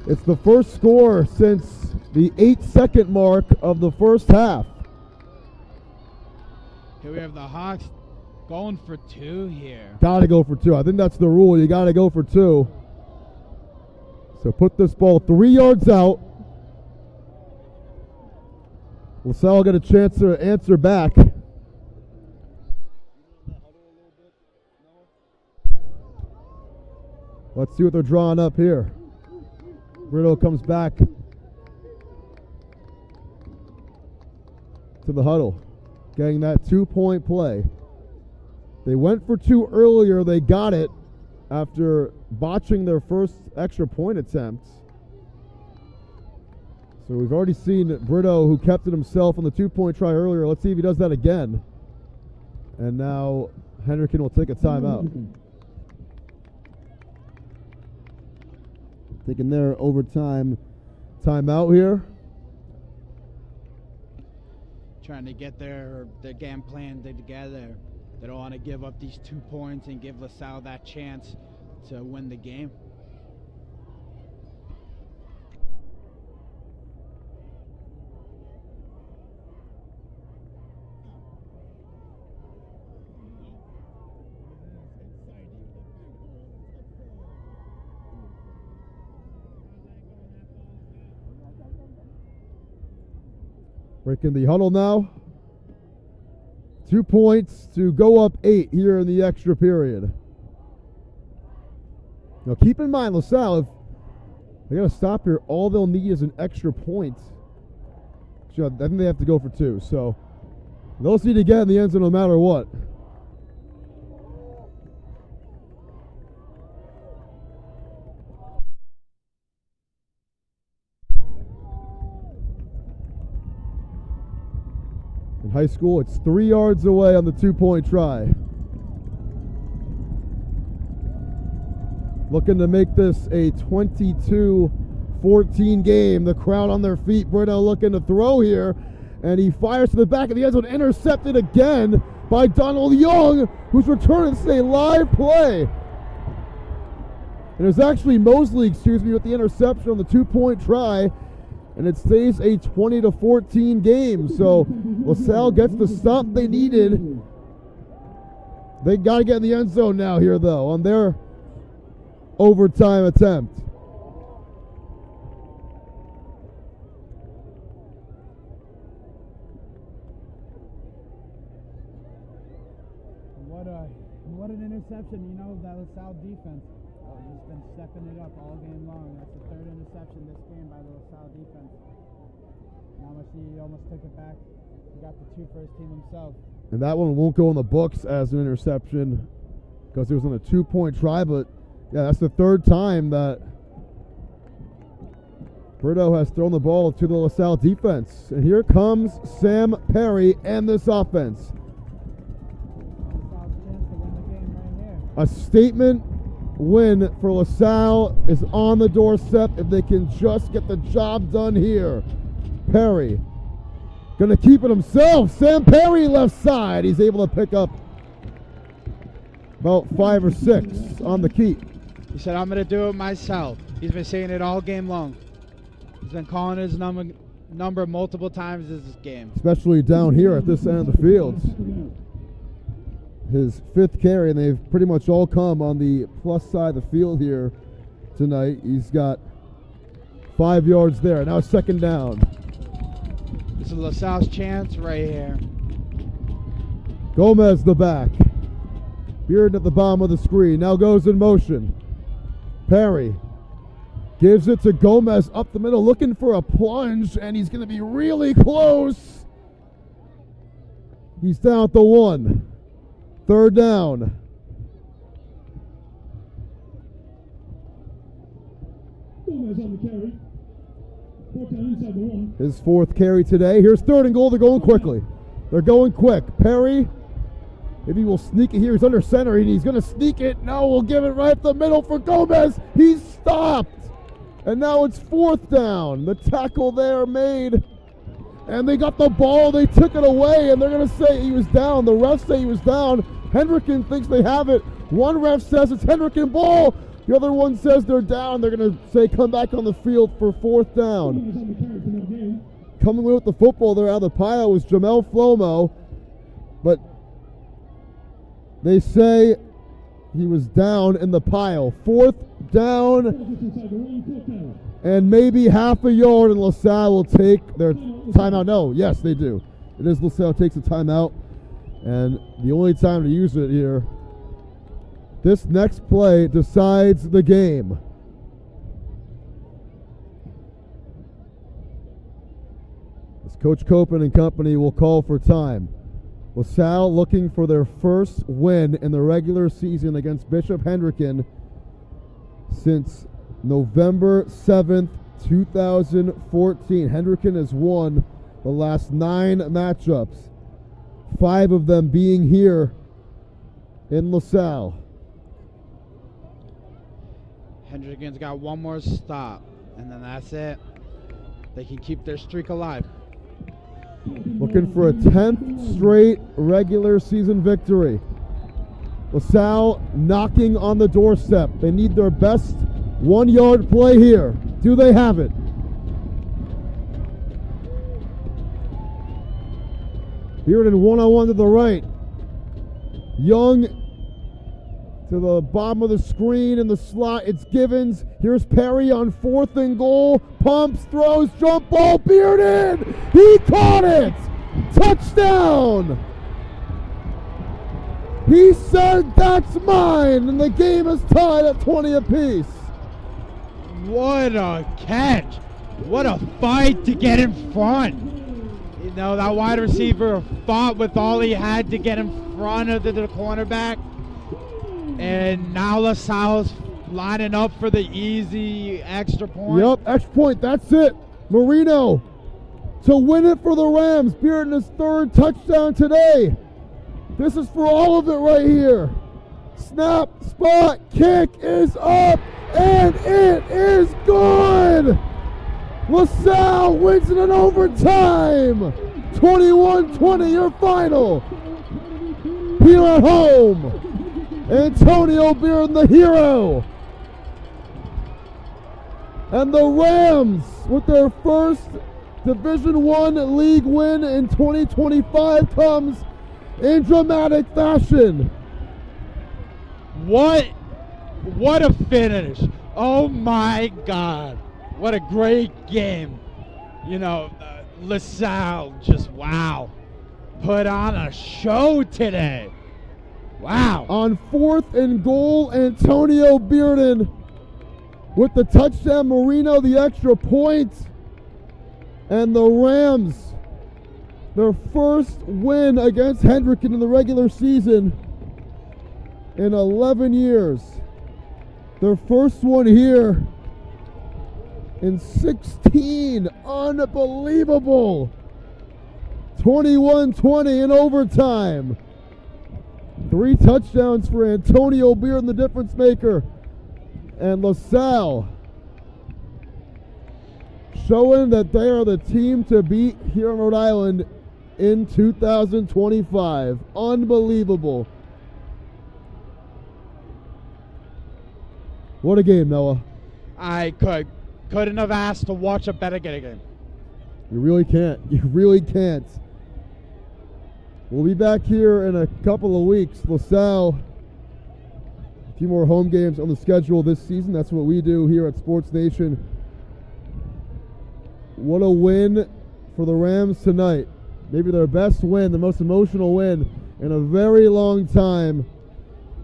it's the first score since the 8-second mark of the first half. Here we have the Hawks going for 2 here. Got to go for 2. I think that's the rule. You got to go for 2. So put this ball 3 yards out. Lasal get a chance to answer back. Let's see what they're drawing up here. Brito comes back to the huddle, getting that 2-point play. They went for 2 earlier. They got it after botching their first extra point attempt. So we've already seen Brito, who kept it himself on the 2-point try earlier. Let's see if he does that again. And now Hendricken will take a timeout. Taking their overtime timeout here. Trying to get their game plan together. They don't want to give up these 2 points and give Lasal that chance to win the game. Breaking the huddle now. 2 points to go up 8 here in the extra period. Now keep in mind, Lasal, if they got to stop here, all they'll need is an extra point. So I think they have to go for 2. So they'll see it again in the end zone no matter what. In high school, it's 3 yards away on the 2-point try. Looking to make this a 22-14 game. The crowd on their feet. Brito looking to throw here. And he fires to the back of the end zone. Intercepted again by Donald Young, who's returning. This is a live play. And it was actually Mosley, with the interception on the 2-point try. And it stays a 20-14 game. So Lasal gets the stop they needed. They got to get in the end zone now here, though, on their overtime attempt. What an interception, that Lasal defense. He's been stepping it up all game long. That's the 3rd interception this game by the Lasal defense. Now he almost took it back. He got the 2 first team himself. And that one won't go in the books as an interception because it was on a 2-point try. But, yeah, that's the 3rd time that Brito has thrown the ball to the Lasal defense. And here comes Sam Perry and this offense. A statement win for Lasal is on the doorstep if they can just get the job done here. Perry gonna keep it himself. Sam Perry left side. He's able to pick up about 5 or 6 on the keep. He said, I'm gonna do it myself. He's been saying it all game long. He's been calling his number multiple times this game. Especially down here at this end of the field. His 5th carry, and they've pretty much all come on the plus side of the field here tonight. He's got 5 yards there. Now 2nd down. This is Lasal's chance right here. Gomez the back. Bearden at the bottom of the screen. Now goes in motion. Perry gives it to Gomez up the middle, looking for a plunge, and he's going to be really close. He's down at the 1. Third down. Gomez on the carry. Brought down inside the 1. His 4th carry today. Here's 3rd and goal. They're going quickly. They're going quick. Perry, maybe we'll sneak it here. He's under center, and he's going to sneak it. No, we'll give it right up the middle for Gomez. He's stopped. And now it's 4th down. The tackle there made. And they got the ball. They took it away, and they're going to say he was down. The refs say he was down. Hendricken thinks they have it. One ref says it's Hendricken ball. The other one says they're down. They're going to say come back on the field for 4th down. Coming with the football there out of the pile was Jamel Flomo. But they say he was down in the pile. 4th down. And maybe half a yard, and Lasal will take their timeout. No, yes, they do. It is Lasal takes a timeout. And the only time to use it here, this next play decides the game. As Coach Copen and company will call for time. Lasal looking for their first win in the regular season against Bishop Hendricken since November 7th, 2014. Hendricken has won the last 9 matchups, 5 of them being here in Lasal. Hendricken's got one more stop, and then that's it. They can keep their streak alive. Looking for a 10th straight regular season victory. Lasal knocking on the doorstep. They need their best 1-yard play here. Do they have it? Bearden one-on-one to the right. Young to the bottom of the screen in the slot. It's Givens. Here's Perry on 4th and goal. Pumps, throws, jump ball. Bearden! He caught it! Touchdown! He said, "That's mine," and the game is tied at 20 apiece. What a catch. What a fight to get in front. You know, that wide receiver fought with all he had to get in front of the cornerback. And now Lasal's lining up for the easy extra point. Yep, extra point. That's it. Marino to win it for the Rams. Bearden his 3rd touchdown today. This is for all of it right here. Snap, spot, kick is up, and it is good. Lasal wins it in overtime. 21-20 your final. Here at home. Antonio Bearden the hero. And the Rams with their first Division I league win in 2025 comes in dramatic fashion. What a finish. Oh my God. What a great game. You know, Lasal just, wow. Put on a show today. Wow. On 4th and goal, Antonio Bearden with the touchdown. Marino the extra point. And the Rams, their first win against Hendricken in the regular season in 11 years. Their first one here in 16. Unbelievable. 21-20 in overtime. 3 touchdowns for Antonio Bearden, the difference maker. And Lasal showing that they are the team to beat here in Rhode Island in 2025. Unbelievable. What a game, Noah. I couldn't have asked to watch a better game. You really can't. You really can't. We'll be back here in a couple of weeks. Lasal, a few more home games on the schedule this season. That's what we do here at Sports Nation. What a win for the Rams tonight. Maybe their best win, the most emotional win in a very long time,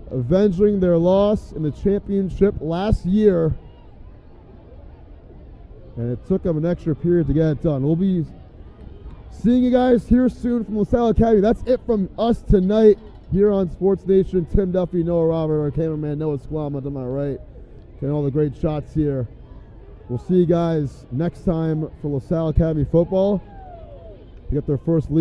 avenging their loss in the championship last year. And it took them an extra period to get it done. We'll be seeing you guys here soon from Lasal Academy. That's it from us tonight here on Sports Nation. Tim Duffy, Noah Robert, our cameraman Noah Squama to my right. Getting all the great shots here. We'll see you guys next time for Lasal Academy football. They get their first league.